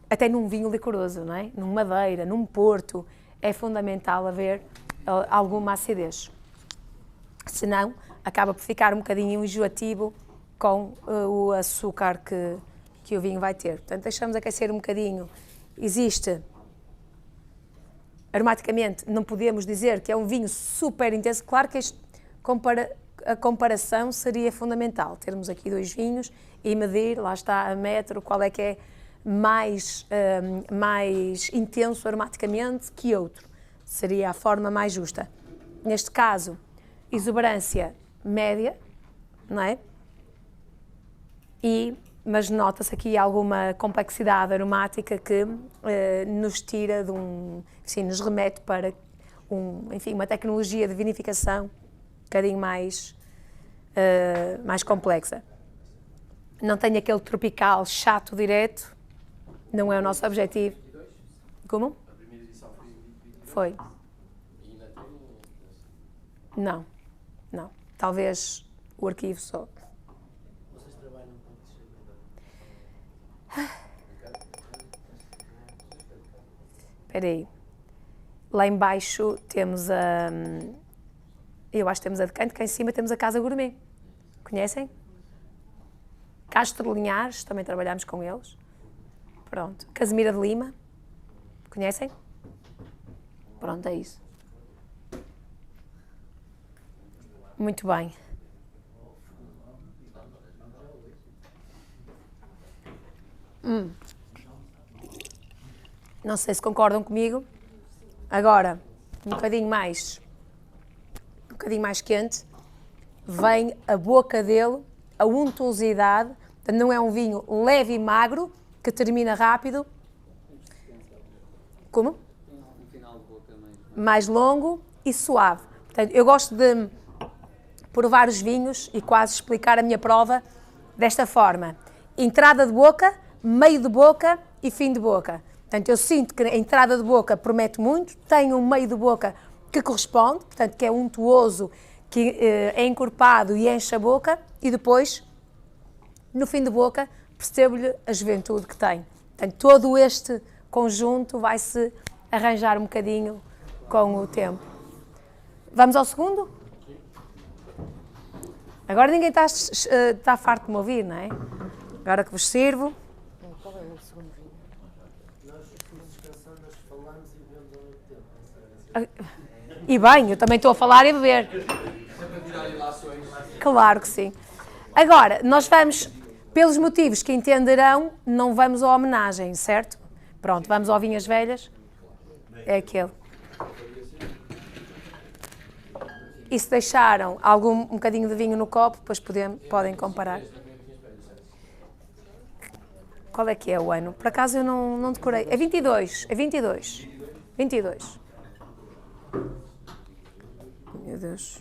até num vinho licoroso, não é? Num madeira, num porto, é fundamental haver alguma acidez. Senão, acaba por ficar um bocadinho enjoativo com o açúcar que o vinho vai ter. Portanto, deixamos aquecer um bocadinho. Existe, aromaticamente, não podemos dizer que é um vinho super intenso. Claro que a comparação seria fundamental. Termos aqui dois vinhos e medir, lá está, a metro, qual é que é mais intenso aromaticamente que outro. Seria a forma mais justa. Neste caso, exuberância média, não é? Mas nota-se aqui alguma complexidade aromática que nos tira nos remete para uma tecnologia de vinificação um bocadinho mais complexa. Não tem aquele tropical chato direto, não é o nosso objetivo. Como? A primeira edição Foi. e ainda tem. Não. Talvez o arquivo só. Vocês trabalham com Espera aí. Lá em baixo temos eu acho que temos a Decante, cá em cima temos a Casa Gourmet. Conhecem? Castro Linhares, também trabalhamos com eles. Pronto. Casimira de Lima. Conhecem? Pronto, é isso. Muito bem. Não sei se concordam comigo. Agora, um bocadinho mais quente, vem a boca dele, a untuosidade, não é um vinho leve e magro, que termina rápido. Como? Um final de boca Mais longo e suave. Portanto, eu gosto de provar os vinhos e quase explicar a minha prova desta forma. Entrada de boca, meio de boca e fim de boca. Portanto, eu sinto que a entrada de boca promete muito, tenho um meio de boca que corresponde, portanto, que é untuoso, que é encorpado e enche a boca, e depois, no fim de boca, percebo-lhe a juventude que tem. Portanto, todo este conjunto vai-se arranjar um bocadinho com o tempo. Vamos ao segundo? Agora ninguém está farto de me ouvir, não é? Agora que vos sirvo. Qual é o segundo vinho? Nós fomos descansando, nós falamos e bebemos ao mesmo tempo. E bem, eu também estou a falar e a beber. É para tirar ilações. Claro que sim. Agora, nós vamos, pelos motivos que entenderão, não vamos à homenagem, certo? Pronto, vamos ao Vinhas Velhas. É aquele. E se deixaram um bocadinho de vinho no copo, depois podem comparar. Qual é que é o ano? Por acaso eu não decorei. É 22. É 22. 22. Meu Deus.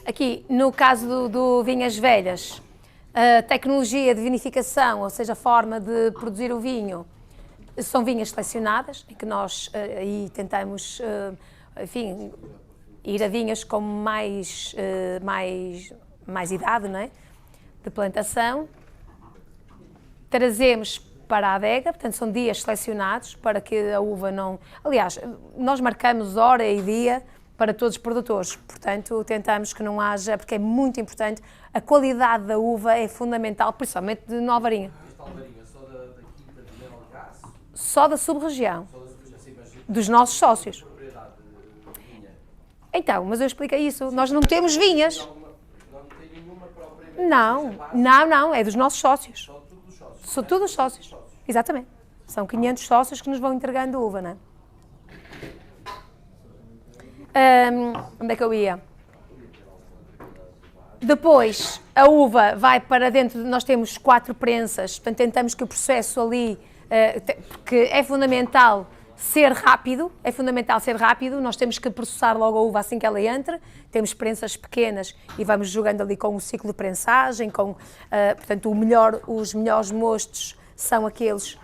Aqui, no caso do Vinhas Velhas, a tecnologia de vinificação, ou seja, a forma de produzir o vinho, são vinhas selecionadas, em que nós aí tentamos, enfim, ir a vinhas com mais idade, não é? De plantação. Trazemos para a adega, portanto são dias selecionados para que a uva não... Aliás, nós marcamos hora e dia para todos os produtores, portanto tentamos que não haja, porque é muito importante, a qualidade da uva é fundamental, principalmente de Nova Arinha. Esta alvarinha só da quinta de Melgaço, Só da sub-região, só da superfície, assim, mas dos nossos sócios. propriedade vinha. Então, mas eu expliquei isso, nós não temos vinhas. Não tem nenhuma propriamente. Não, é dos nossos sócios. Só tudo dos sócios. São todos sócios, exatamente. São 500 sócios que nos vão entregando uva, não é? Onde é que eu ia? Depois, a uva vai para dentro, nós temos 4 prensas, portanto tentamos que o processo ali, porque é fundamental ser rápido, nós temos que processar logo a uva assim que ela entra, temos prensas pequenas e vamos jogando ali com o ciclo de prensagem, portanto os melhores mostos são aqueles,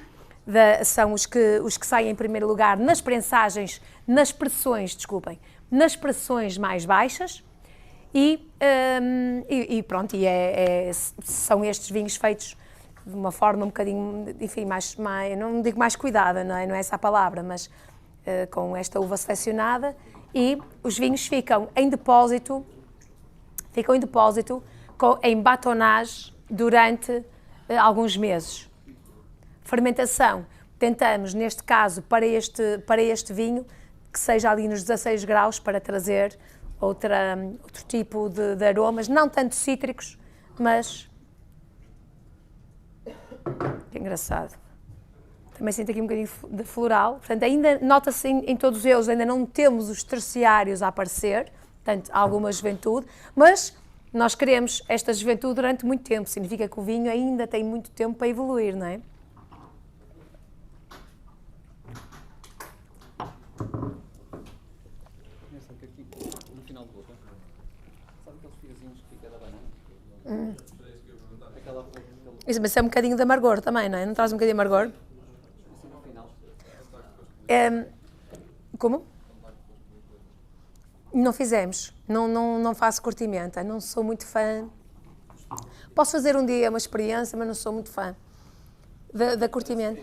são os que saem em primeiro lugar nas prensagens, nas pressões mais baixas. Pronto, são estes vinhos feitos de uma forma um bocadinho, enfim, mais não digo mais cuidada, não é essa a palavra, mas com esta uva selecionada, e os vinhos ficam em depósito em batonage durante alguns meses. Fermentação, tentamos neste caso para este vinho que seja ali nos 16 graus para trazer outro tipo de aromas, não tanto cítricos, mas... Que engraçado. Também sinto aqui um bocadinho de floral, portanto ainda nota-se em todos eles, ainda não temos os terciários a aparecer, portanto alguma juventude, mas nós queremos esta juventude durante muito tempo, significa que o vinho ainda tem muito tempo para evoluir, não é? Aqui, no final de boca, sabe aqueles fiozinhos que fica da banana? Aquela flor, Isso, mas é um bocadinho de amargor também, não é? Não traz um bocadinho de amargor? assim no final. Como? Não fizemos. Não faço curtimenta. Não sou muito fã. Posso fazer um dia uma experiência, mas não sou muito fã da curtimenta.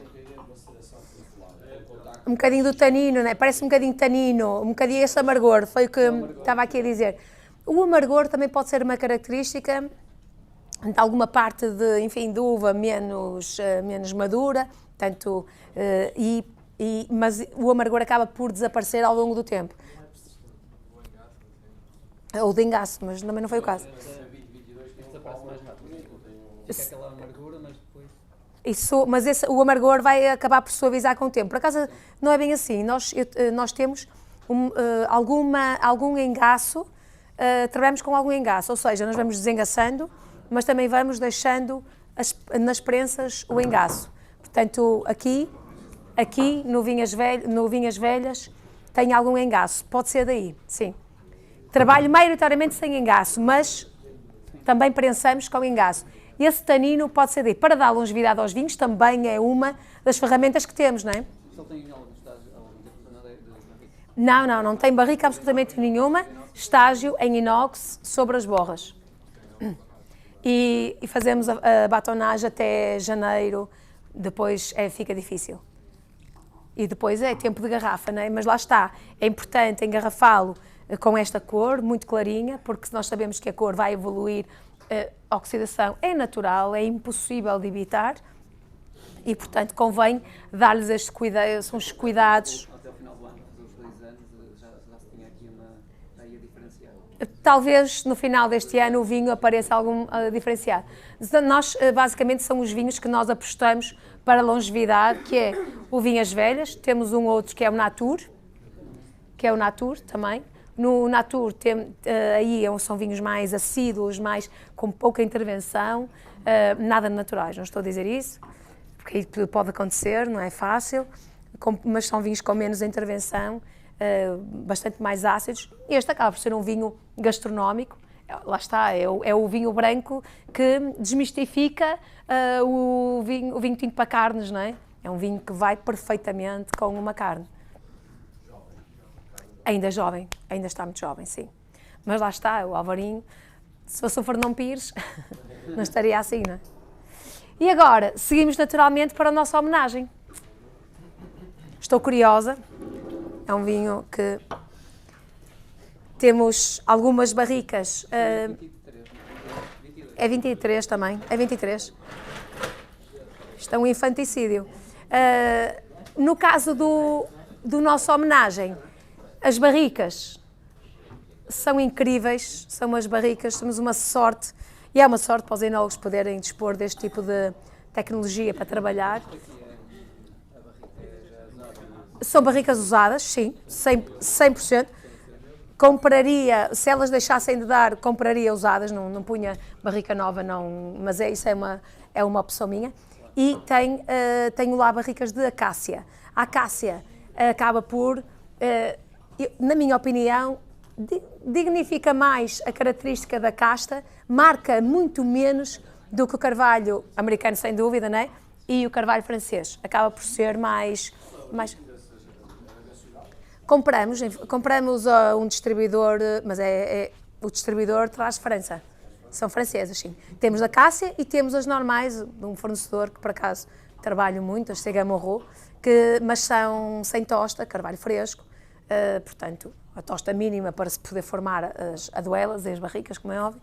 Um bocadinho do tanino, né? Parece um bocadinho tanino, um bocadinho esse amargor, foi o que estava aqui a dizer. O amargor também pode ser uma característica de alguma parte de uva menos madura, portanto, mas o amargor acaba por desaparecer ao longo do tempo. Ou de engaço, mas também não foi o caso. Desaparece mais rápido. Fica aquela amargura, mas depois... O amargor vai acabar por suavizar com o tempo. Por acaso, não é bem assim. Nós temos algum engaço, trabalhamos com algum engaço, ou seja, nós vamos desengaçando, mas também vamos deixando nas prensas o engaço. Portanto, aqui no Vinhas Velhas tem algum engaço. Pode ser daí, sim. Trabalho maioritariamente sem engaço, mas também prensamos com engaço. esse tanino pode ser para dar longevidade aos vinhos, também é uma das ferramentas que temos, não é? Se ele tem algum estágio, algum tipo de barrica? Não tem barrica absolutamente nenhuma, estágio em inox sobre as borras. E fazemos a batonagem até janeiro, depois fica difícil. E depois é tempo de garrafa, não é? Mas lá está, é importante engarrafá-lo com esta cor, muito clarinha, porque nós sabemos que a cor vai evoluir, a oxidação é natural, é impossível de evitar, e portanto convém dar-lhes estes cuidados. Até o final do ano, fazer os 2 anos, já se tinha aqui uma aí a diferenciar. Talvez no final deste ano o vinho apareça algum diferenciado. Nós, basicamente, são os vinhos que nós apostamos para a longevidade, que é o Vinhas Velhas, temos um outro que é o Natur, também. No Natur, aí são vinhos mais assíduos, mais com pouca intervenção, nada naturais, não estou a dizer isso, porque pode acontecer, não é fácil, mas são vinhos com menos intervenção, bastante mais ácidos. Este acaba por ser um vinho gastronómico, lá está, é o vinho branco que desmistifica o vinho tinto para carnes, não é? É um vinho que vai perfeitamente com uma carne. Ainda jovem, ainda está muito jovem, sim. Mas lá está, o Alvarinho, se fosse o Fernão Pires, não estaria assim, não é? E agora, seguimos naturalmente para a nossa homenagem. Estou curiosa, é um vinho que temos algumas barricas. É 23 também, é 23. Isto é um infanticídio. No caso do nosso homenagem, as barricas são incríveis, são umas barricas, temos uma sorte, e é uma sorte para os enólogos poderem dispor deste tipo de tecnologia para trabalhar. São barricas usadas, sim, 100%. Compraria, se elas deixassem de dar, compraria usadas, não punha barrica nova, não, mas isso é uma opção minha. E tenho lá barricas de acácia. A acácia acaba por, na minha opinião, dignifica mais a característica da casta, marca muito menos do que o carvalho americano, sem dúvida, não é? E o carvalho francês. Acaba por ser mais... Compramos a um distribuidor, mas o distribuidor traz de França. São francesas, sim. Temos a Cássia e temos as normais, de um fornecedor que, por acaso, trabalho muito, as Segamorro, mas são sem tosta, carvalho fresco, portanto, a tosta mínima para se poder formar as aduelas e as barricas, como é óbvio,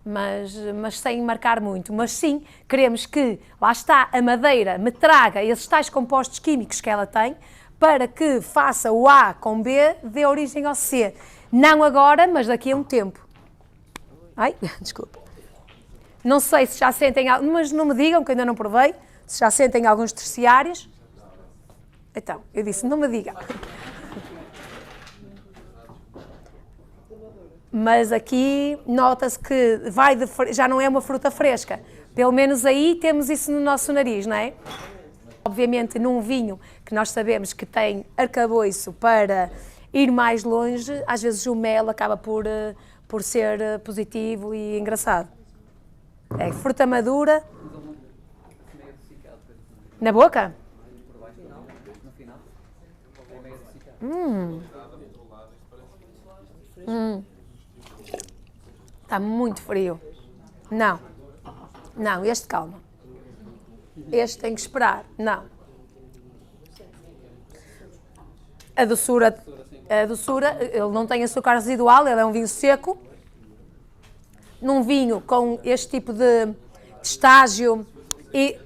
mas sem marcar muito. Mas sim, queremos que, lá está, a madeira me traga esses tais compostos químicos que ela tem, para que faça o A com B, dê origem ao C. Não agora, mas daqui a um tempo. Ai, desculpa. Não sei se já sentem, mas não me digam, que ainda não provei, se já sentem alguns terciários. Então, eu disse, não me digam. Mas aqui nota-se que já não é uma fruta fresca. Pelo menos aí temos isso no nosso nariz, não é? Obviamente, num vinho que nós sabemos que tem arcabouço para ir mais longe, às vezes o mel acaba por ser positivo e engraçado. É fruta madura. Na boca? Está muito frio. Não, este calma. Este tem que esperar. Não. A doçura, ele não tem açúcar residual, ele é um vinho seco. Num vinho com este tipo de estágio e...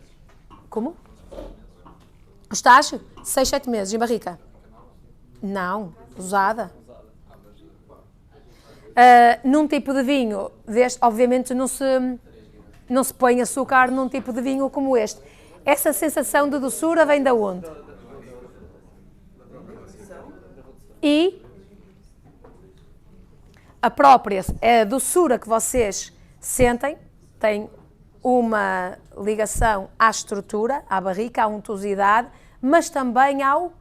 Como? Estágio? 6, 7 meses em barrica. Não, usada. Num tipo de vinho deste, obviamente não se põe açúcar num tipo de vinho como este. Essa sensação de doçura vem de onde? E a própria doçura que vocês sentem tem uma ligação à estrutura, à barrica, à untuosidade, mas também ao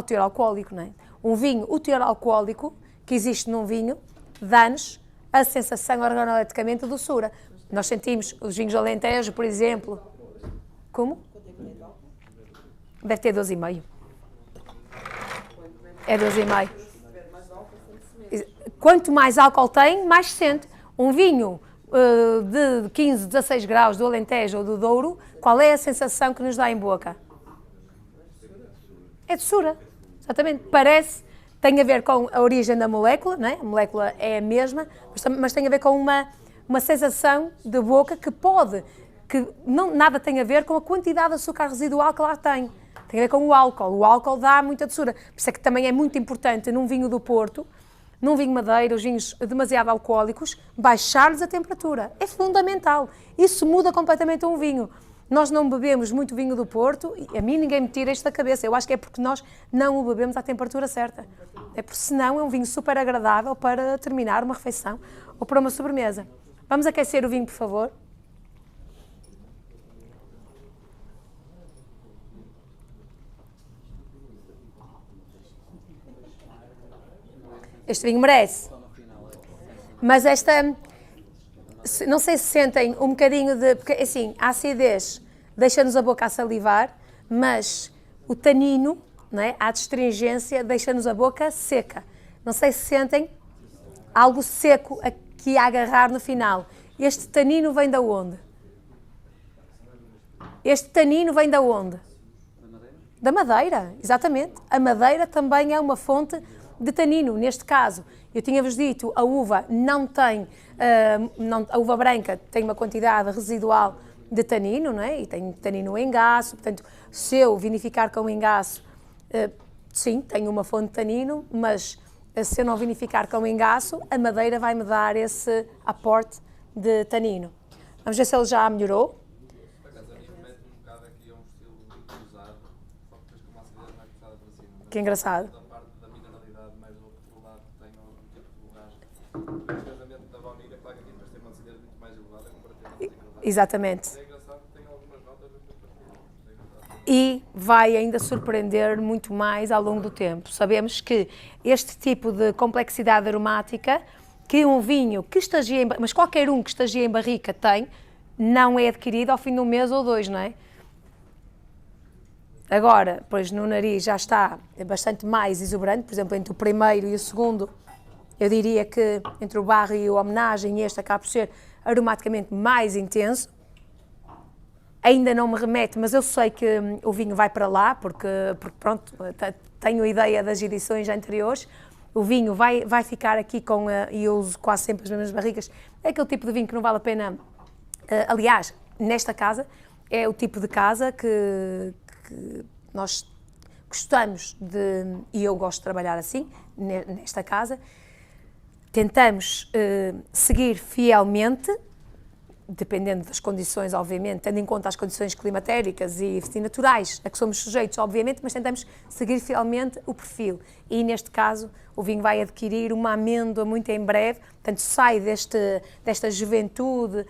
teor alcoólico, não é? O teor alcoólico que existe num vinho dá-nos a sensação organolepticamente de doçura. Nós sentimos os vinhos do Alentejo, por exemplo. Como? Deve ter 12,5. É 12,5. Quanto mais álcool tem, mais se sente. Um vinho de 15, 16 graus do Alentejo ou do Douro, qual é a sensação que nos dá em boca? É doçura. Exatamente. Parece, tem a ver com a origem da molécula, não é? A molécula é a mesma, mas tem a ver com uma sensação de boca que não, nada tem a ver com a quantidade de açúcar residual que lá tem. Tem a ver com o álcool. O álcool dá muita doçura. Por isso é que também é muito importante num vinho do Porto, num vinho madeira, os vinhos demasiado alcoólicos, baixar-lhes a temperatura. É fundamental. Isso muda completamente um vinho. Nós não bebemos muito vinho do Porto, e a mim ninguém me tira isto da cabeça. Eu acho que é porque nós não o bebemos à temperatura certa. É porque senão é um vinho super agradável para terminar uma refeição ou para uma sobremesa. Vamos aquecer o vinho, por favor. Este vinho merece. Mas não sei se sentem um bocadinho de... Porque, assim, a acidez deixa-nos a boca a salivar, mas o tanino, não é? A astringência deixa-nos a boca seca. Não sei se sentem algo seco aqui a agarrar no final. Este tanino vem de onde? Este tanino vem de onde? Da madeira, exatamente. A madeira também é uma fonte de tanino. Neste caso, eu tinha-vos dito, a uva não tem, a uva branca tem uma quantidade residual de tanino, não é? E tem tanino em engaço, portanto, se eu vinificar com engaço, sim, tenho uma fonte de tanino, mas se eu não vinificar com engaço, a madeira vai-me dar esse aporte de tanino. Vamos ver se ele já melhorou. Por acaso, a mim remete um bocado aqui a um estilo muito usado, só que depois com uma acidez mais puxada para cima. Que engraçado. Da parte da mineralidade, mais do outro lado que tem algum tipo de borracha. O casamento da baunilha, claro que aqui depois tem uma acidez muito mais elevada comparativamente à mineralidade. Exatamente. É engraçado que tem algumas notas muito parecidas. E vai ainda surpreender muito mais ao longo do tempo. Sabemos que este tipo de complexidade aromática que um vinho que estagia mas qualquer um que estagia em barrica tem, não é adquirido ao fim de um mês ou dois, não é? Agora, pois no nariz já está bastante mais exuberante, por exemplo, entre o primeiro e o segundo, eu diria que entre o barro e a homenagem, este acaba por ser aromaticamente mais intenso. Ainda não me remete, mas eu sei que o vinho vai para lá, porque pronto, tenho a ideia das edições anteriores. O vinho vai ficar aqui e eu uso quase sempre as mesmas barricas. É aquele tipo de vinho que não vale a pena. Aliás, nesta casa, é o tipo de casa que nós gostamos de, e eu gosto de trabalhar assim, nesta casa. Tentamos seguir fielmente, dependendo das condições, obviamente, tendo em conta as condições climatéricas e naturais a que somos sujeitos, obviamente, mas tentamos seguir fielmente o perfil. E, neste caso, o vinho vai adquirir uma amêndoa muito em breve, portanto, sai desta juventude,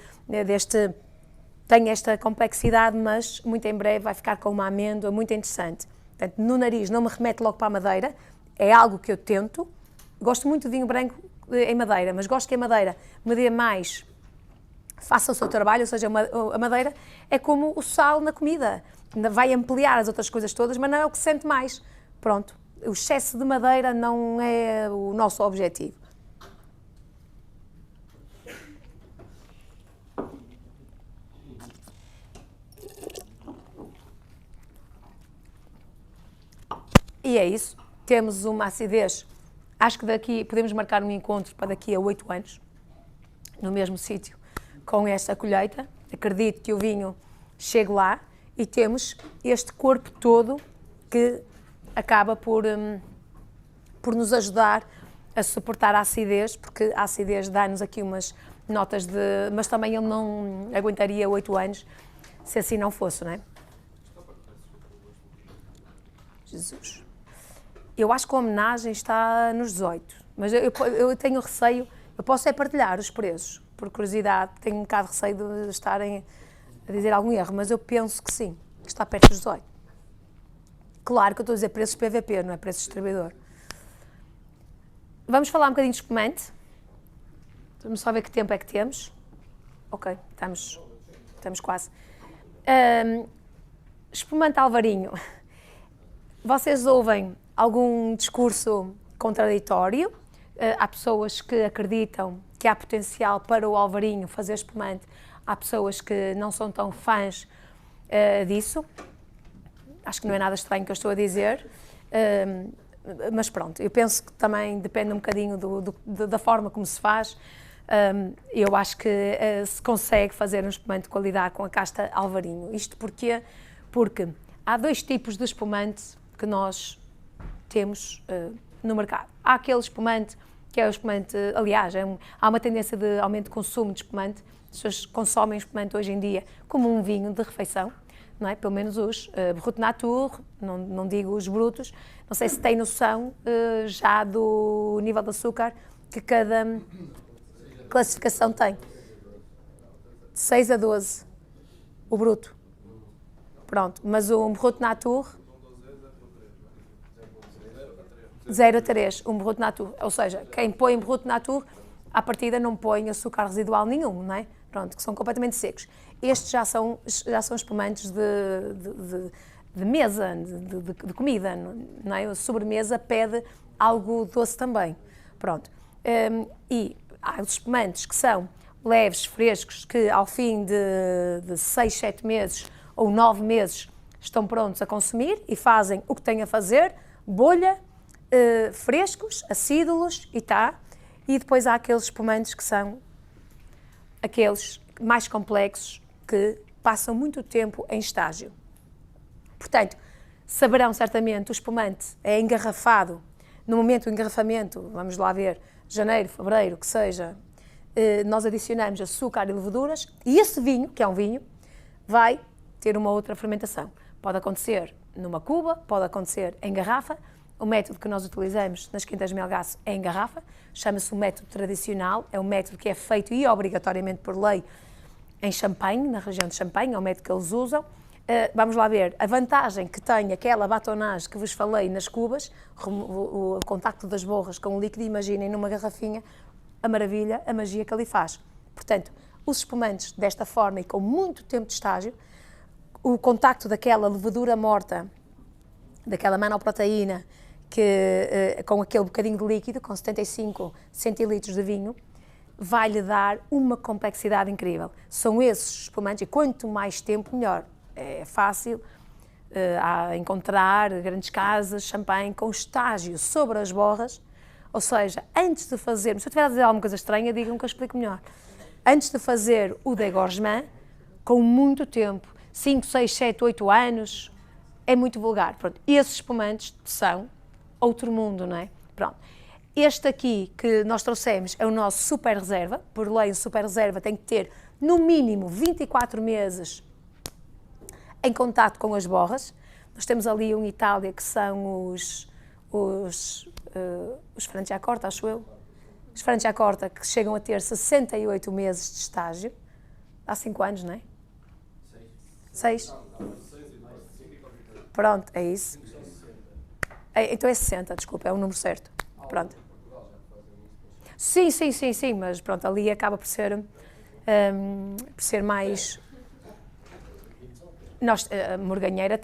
tem esta complexidade, mas muito em breve vai ficar com uma amêndoa muito interessante. Portanto, no nariz não me remete logo para a madeira, é algo que eu tento. Gosto muito de vinho branco em madeira, mas gosto que a madeira me dê mais... faça o seu trabalho, ou seja, a madeira é como o sal na comida, vai ampliar as outras coisas todas, mas não é o que se sente mais. Pronto, o excesso de madeira não é o nosso objetivo. E é isso, temos uma acidez, acho que daqui podemos marcar um encontro para daqui a 8 anos, no mesmo sítio, com esta colheita. Acredito que o vinho chegue lá e temos este corpo todo que acaba por nos ajudar a suportar a acidez, porque a acidez dá-nos aqui umas notas de... Mas também ele não aguentaria 8 anos se assim não fosse, não é? Jesus. Eu acho que a homenagem está nos 18, mas eu tenho receio, eu posso é partilhar os preços, por curiosidade, tenho um bocado de receio de estarem a dizer algum erro, mas eu penso que sim, que está perto dos 18. Claro que eu estou a dizer preços PVP, não é preço distribuidor. Vamos falar um bocadinho de espumante. Vamos só ver que tempo é que temos. Ok, estamos quase. Espumante Alvarinho. Vocês ouvem algum discurso contraditório? Há pessoas que acreditam que há potencial para o Alvarinho fazer espumante. Há pessoas que não são tão fãs disso. Acho que não é nada estranho que eu estou a dizer. Mas pronto, eu penso que também depende um bocadinho da forma como se faz. Eu acho que se consegue fazer um espumante de qualidade com a casta Alvarinho. Isto porquê? Porque há dois tipos de espumante que nós temos no mercado. Há aquele espumante que é o espumante, aliás, há uma tendência de aumento de consumo de espumante. As pessoas consomem espumante hoje em dia como um vinho de refeição, não é? Pelo menos os Brut Nature, não digo os brutos. Não sei se tem noção já do nível de açúcar que cada classificação tem. De 6 a 12, o bruto. Pronto, mas o Brut Nature, 0 a 3, um Brut Nature. Ou seja, quem põe Brut Nature, à partida não põe açúcar residual nenhum, não é? Pronto, que são completamente secos. Estes já são espumantes de mesa, de comida, não é? A sobremesa pede algo doce também. Pronto. E há os espumantes que são leves, frescos, que ao fim de 6, 7 meses ou 9 meses estão prontos a consumir e fazem o que têm a fazer, bolha, frescos, acídulos e tá. E depois há aqueles espumantes que são aqueles mais complexos que passam muito tempo em estágio. Portanto, saberão certamente o espumante é engarrafado, no momento do engarrafamento, vamos lá ver, janeiro, fevereiro, que seja, nós adicionamos açúcar e leveduras e esse vinho, que é um vinho, vai ter uma outra fermentação. Pode acontecer numa cuba, pode acontecer em garrafa. O método que nós utilizamos nas Quintas de Melgaço é em garrafa, chama-se o método tradicional, é um método que é feito e obrigatoriamente por lei em Champagne, na região de Champagne, é o método que eles usam. Vamos lá ver, a vantagem que tem aquela batonagem que vos falei nas cubas, o contacto das borras com o líquido, imaginem numa garrafinha, a maravilha, a magia que ali faz. Portanto, os espumantes desta forma e com muito tempo de estágio, o contacto daquela levedura morta, daquela manoproteína, com aquele bocadinho de líquido, com 75 centilitros de vinho, vai-lhe dar uma complexidade incrível. São esses espumantes, e quanto mais tempo, melhor. É fácil encontrar grandes casas, champanhe, com estágio sobre as borras, ou seja, antes de fazermos, se eu estiver a dizer alguma coisa estranha, digam que eu explico melhor. Antes de fazer o dégorgement, com muito tempo, 5, 6, 7, 8 anos, é muito vulgar. Pronto, esses espumantes são outro mundo, não é? Pronto. Este aqui que nós trouxemos é o nosso super reserva. Por lei, o super reserva tem que ter no mínimo 24 meses em contato com as borras. Nós temos ali um Itália que são os Franciacorta, acho eu. Os Franciacorta que chegam a ter 68 meses de estágio. Há 5 anos, não é? 6? Pronto, é isso. Então é 60, desculpa, é o número certo. Pronto. Sim, mas pronto, ali acaba por ser mais... A Morganheira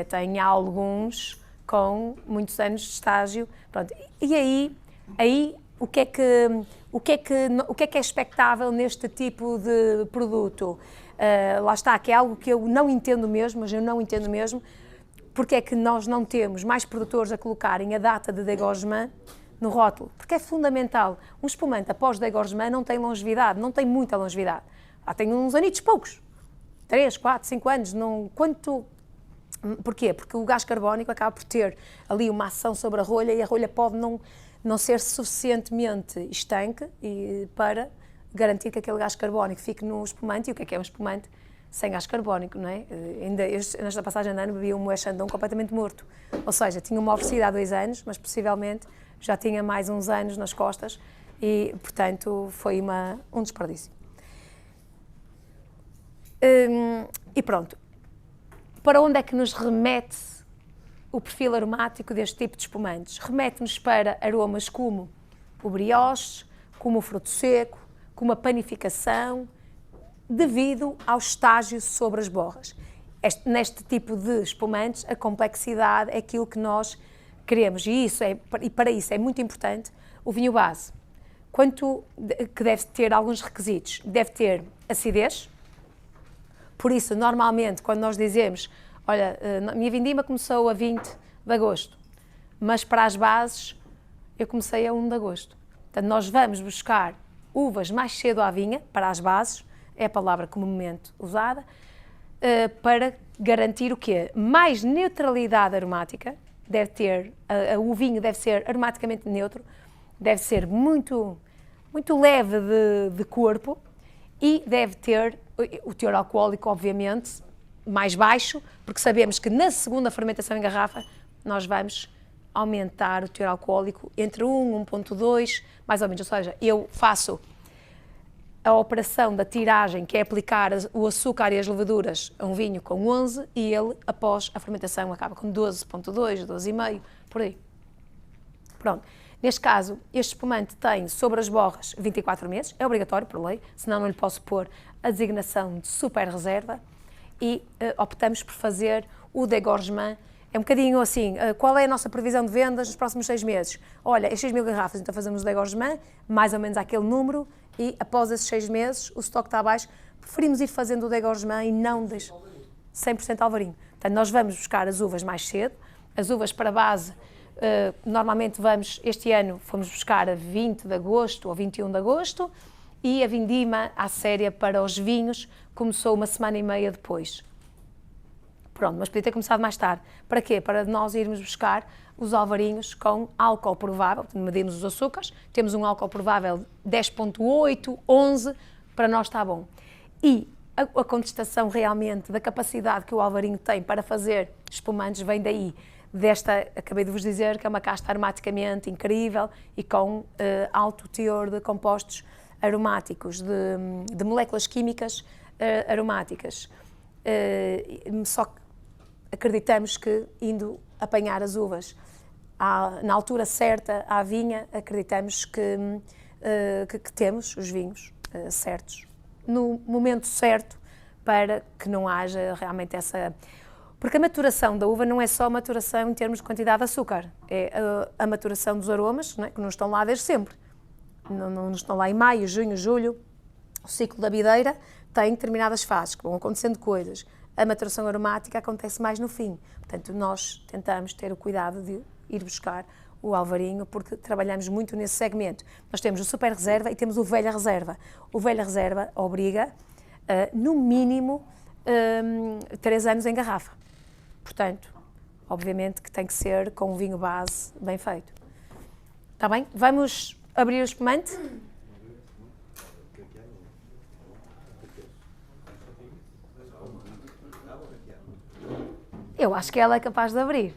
tem alguns com muitos anos de estágio. Pronto. E aí o que é expectável neste tipo de produto? Lá está, que é algo que eu não entendo mesmo, porque é que nós não temos mais produtores a colocarem a data de dégorgement no rótulo, porque é fundamental. Um espumante após dégorgement não tem longevidade, não tem muita longevidade. Tem uns anitos poucos, 3, 4, 5 anos, Porquê? Porque o gás carbónico acaba por ter ali uma ação sobre a rolha e a rolha pode não ser suficientemente estanque para garantir que aquele gás carbónico fique no espumante. E o que é um espumante sem gás carbónico, não é? Nesta passagem de ano bebia um Moët Chandon completamente morto. Ou seja, tinha uma oferecida há 2 anos, mas possivelmente já tinha mais uns anos nas costas e, portanto, foi um desperdício. E pronto. Para onde é que nos remete o perfil aromático deste tipo de espumantes? Remete-nos para aromas como o brioche, como o fruto seco, como a panificação, devido ao estágio sobre as borras. Neste tipo de espumantes, a complexidade é aquilo que nós queremos e para isso é muito importante o vinho base. Que deve ter alguns requisitos. Deve ter acidez, por isso, normalmente, quando nós dizemos, olha, a minha vindima começou a 20 de agosto, mas para as bases eu comecei a 1 de agosto. Portanto, nós vamos buscar uvas mais cedo à vinha, para as bases, é a palavra comumente usada, para garantir o quê? Mais neutralidade aromática, deve ter, o vinho deve ser aromaticamente neutro, deve ser muito leve de corpo e deve ter o teor alcoólico, obviamente, mais baixo, porque sabemos que na segunda fermentação em garrafa nós vamos aumentar o teor alcoólico entre 1 e 1,2, mais ou menos. Ou seja, eu faço a operação da tiragem, que é aplicar o açúcar e as levaduras a um vinho com 11 e ele, após a fermentação, acaba com 12,2, 12,5, por aí. Pronto. Neste caso, este espumante tem sobre as borras 24 meses, é obrigatório por lei, senão não lhe posso pôr a designação de super reserva e optamos por fazer o dégorgement. É um bocadinho assim, qual é a nossa previsão de vendas nos próximos 6 meses? Olha, é 6.000 garrafas, então fazemos o dégorgement, mais ou menos aquele número, e após esses 6 meses o estoque está abaixo, preferimos ir fazendo o dégorgement e não 100% alvarinho. Portanto, nós vamos buscar as uvas mais cedo, as uvas para base. Normalmente este ano fomos buscar a 20 de agosto ou 21 de agosto e a vindima à séria para os vinhos começou uma semana e meia depois. Pronto, mas podia ter começado mais tarde. Para quê? Para nós irmos buscar os alvarinhos com álcool provável, medimos os açúcares, temos um álcool provável 10,8, 11, para nós está bom. E a contestação realmente da capacidade que o alvarinho tem para fazer espumantes vem daí. Acabei de vos dizer que é uma casta aromaticamente incrível e com alto teor de compostos aromáticos, de moléculas químicas aromáticas. Só que acreditamos que indo apanhar as uvas na altura certa à vinha, acreditamos que temos os vinhos certos, no momento certo, para que não haja realmente essa... Porque a maturação da uva não é só maturação em termos de quantidade de açúcar, é a maturação dos aromas, não é? Que não estão lá desde sempre. Não estão lá em maio, junho, julho. O ciclo da videira tem determinadas fases, que vão acontecendo coisas. A maturação aromática acontece mais no fim. Portanto, nós tentamos ter o cuidado de ir buscar o alvarinho, porque trabalhamos muito nesse segmento. Nós temos o super reserva e temos o velha reserva. O velha reserva obriga, no mínimo, 3 anos em garrafa. Portanto, obviamente que tem que ser com um vinho base bem feito. Está bem? Vamos abrir o espumante? Eu acho que ela é capaz de abrir.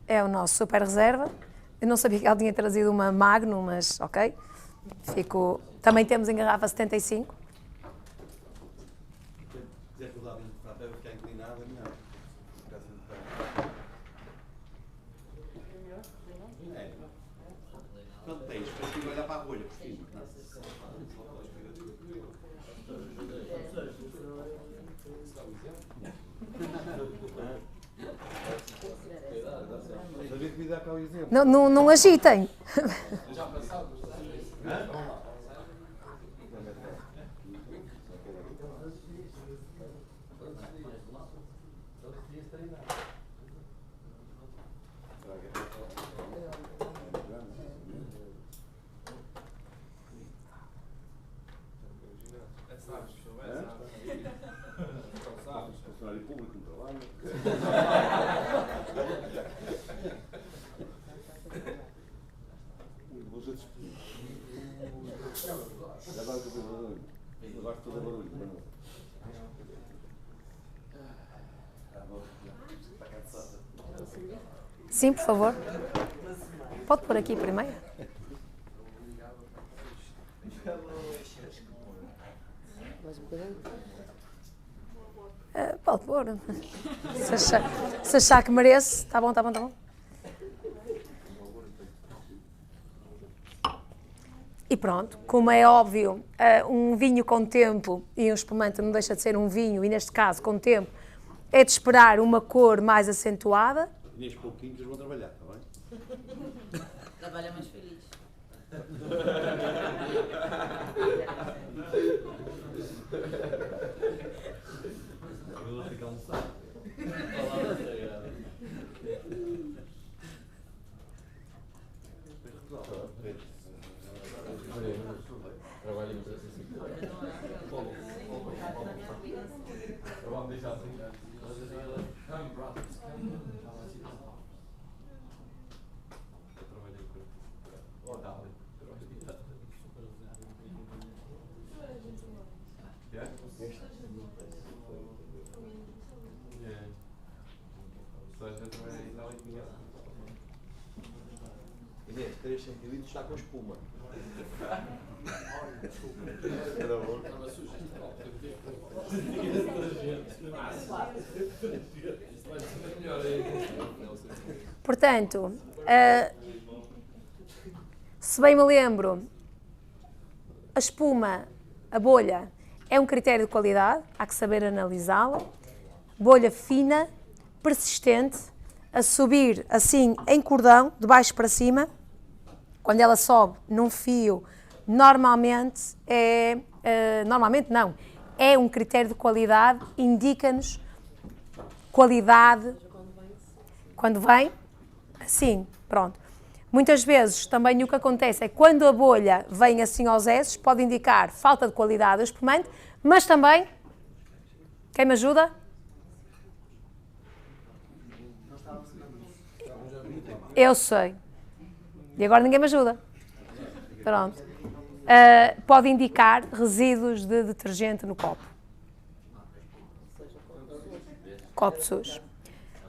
É o nosso super reserva. Eu não sabia que ela tinha trazido uma Magnum, mas ok. Também temos em garrafa 75. Se quiser rodar dentro para a terra ficar inclinada, é melhor. É. Quando tens, depois tem que olhar para a rolha por cima. Sabia que me dá cá o exemplo. Não agitem. Já passado. Funcionário público no trabalho. Agora estou a fazer barulho. Agora estou a fazer barulho. Está cansada. Sim, por favor. Pode pôr aqui primeiro? Pode pôr. Se achar que merece, está bom, está bom, está bom. E pronto, como é óbvio, um vinho com tempo e um espumante não deixa de ser um vinho, e neste caso com tempo, é de esperar uma cor mais acentuada. E nestes pouquinhos vão trabalhar, está bem? Trabalha mais feliz. Eu vou ter que almoçar. Vamos deixar assim. Inês, 3 centilitros está com espuma. Portanto, se bem me lembro, a espuma, a bolha, é um critério de qualidade, há que saber analisá-la. Bolha fina, persistente, a subir assim em cordão, de baixo para cima. Quando ela sobe num fio, normalmente é um critério de qualidade, indica-nos qualidade. Quando vem, assim, pronto. Muitas vezes também o que acontece é que quando a bolha vem assim aos S, pode indicar falta de qualidade do espumante, mas também, quem me ajuda? Eu sei. E agora ninguém me ajuda. Pronto. Pode indicar resíduos de detergente no copo. Copo sujo.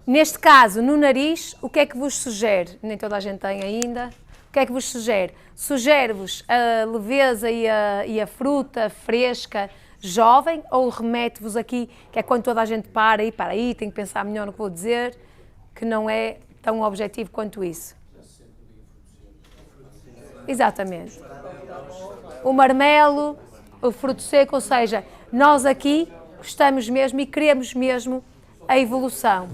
Neste caso, no nariz, o que é que vos sugere? Nem toda a gente tem ainda. O que é que vos sugere? Sugere-vos a leveza e a fruta fresca, jovem, ou remete-vos aqui, que é quando toda a gente para aí, tem que pensar melhor no que vou dizer, que não é tão objetivo quanto isso. Exatamente. O marmelo, o fruto seco, ou seja, nós aqui gostamos mesmo e queremos mesmo a evolução.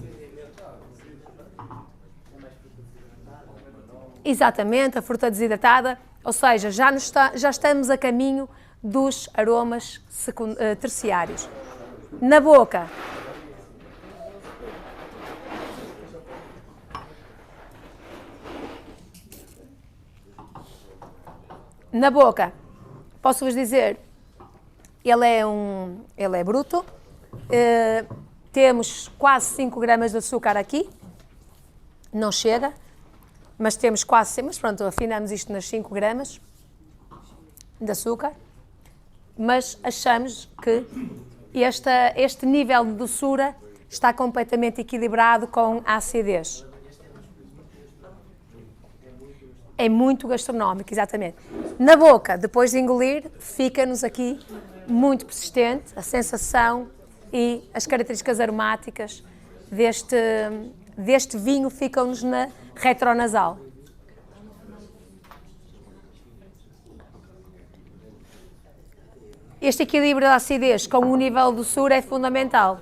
Exatamente, a fruta desidratada, ou seja, já estamos a caminho dos aromas terciários. Na boca, posso-vos dizer, ele é bruto, temos quase 5 gramas de açúcar aqui, não chega, mas temos quase, mas pronto, afinamos isto nas 5 gramas de açúcar, mas achamos que este nível de doçura está completamente equilibrado com a acidez. É muito gastronómico, exatamente. Na boca, depois de engolir, fica-nos aqui muito persistente a sensação e as características aromáticas deste vinho ficam-nos na retronasal. Este equilíbrio da acidez com o nível de doçura é fundamental.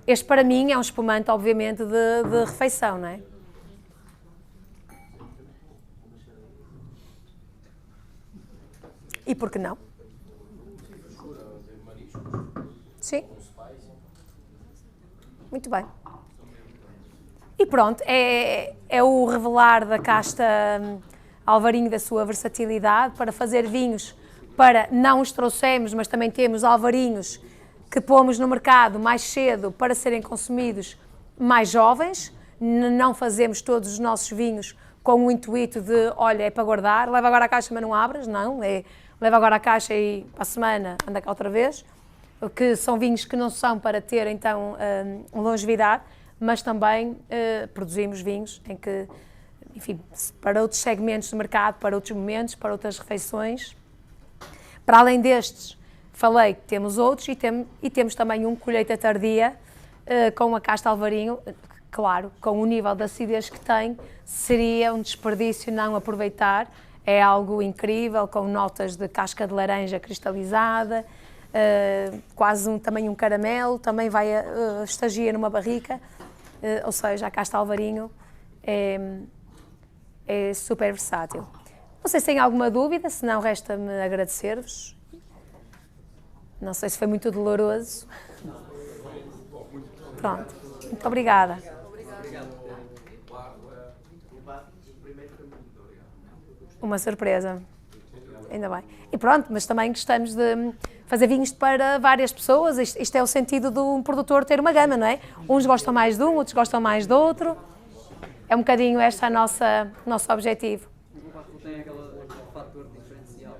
Este, para mim, é um espumante, obviamente, de refeição, não é? E por que não? Sim. Muito bem. E pronto, é o revelar da casta Alvarinho da sua versatilidade para fazer vinhos, não os trouxemos, mas também temos alvarinhos que pomos no mercado mais cedo para serem consumidos mais jovens. Não fazemos todos os nossos vinhos com o intuito de, olha, é para guardar, leva agora a caixa mas não abras, não, leva agora a caixa e para a semana anda cá outra vez, que são vinhos que não são para ter então longevidade, mas também produzimos vinhos em que, enfim, para outros segmentos de mercado, para outros momentos, para outras refeições. Para além destes, falei que temos outros e temos também um colheita tardia com a casta Alvarinho, claro, com o nível de acidez que tem, seria um desperdício não aproveitar é algo incrível, com notas de casca de laranja cristalizada, quase também um caramelo, também vai estagia numa barrica, ou seja, a casta Alvarinho é super versátil. Não sei se têm alguma dúvida, se não resta-me agradecer-vos. Não sei se foi muito doloroso. Pronto, muito obrigada. Uma surpresa, ainda bem. E pronto, mas também gostamos de fazer vinhos para várias pessoas. Isto é o sentido de um produtor ter uma gama, não é? Uns gostam mais de um, outros gostam mais do outro. É um bocadinho este o nosso objetivo. O Barro tem aquele fator diferencial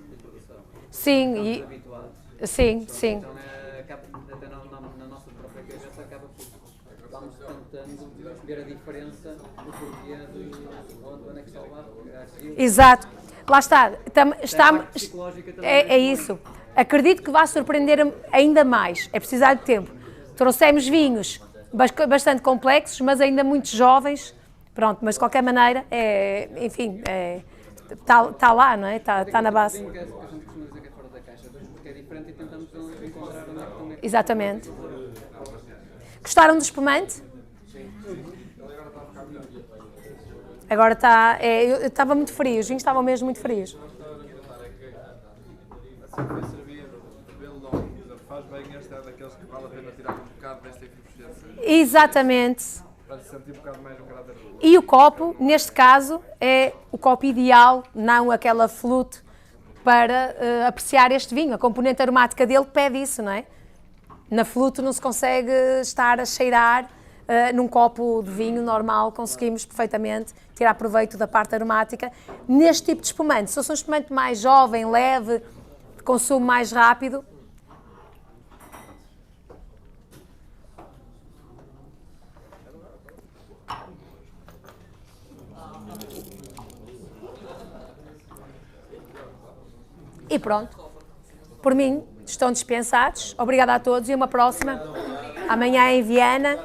de produção. Sim, sim. Então, até na nossa própria cabeça, acaba por vamos tentando ver a diferença do porquê de onde é que está o barro. Exato. Lá está. É isso. Acredito que vai surpreender ainda mais. É precisar de tempo. Trouxemos vinhos bastante complexos, mas ainda muito jovens. Pronto, mas de qualquer maneira, está lá, não é? Está na base. A gente costuma dizer que é fora da caixa, porque é diferente e tentamos encontrar onde é que Exatamente. Gostaram do espumante? Agora está. Estava muito frio, os vinhos estavam mesmo muito frios. assim foi servir, bebê-lo logo, faz bem, este é daqueles que vale a pena tirar um bocado desta efervescência. Exatamente. Para se sentir um bocado mais um caráter. E o copo, neste caso, é o copo ideal, não aquela flute, para apreciar este vinho. A componente aromática dele pede isso, não é? Na flute não se consegue estar a cheirar, num copo de vinho normal conseguimos perfeitamente tirar proveito da parte aromática. Neste tipo de espumante, se fosse um espumante mais jovem, leve, de consumo mais rápido, e pronto. Por mim, estão dispensados. Obrigada a todos e uma próxima. Amanhã em Viena.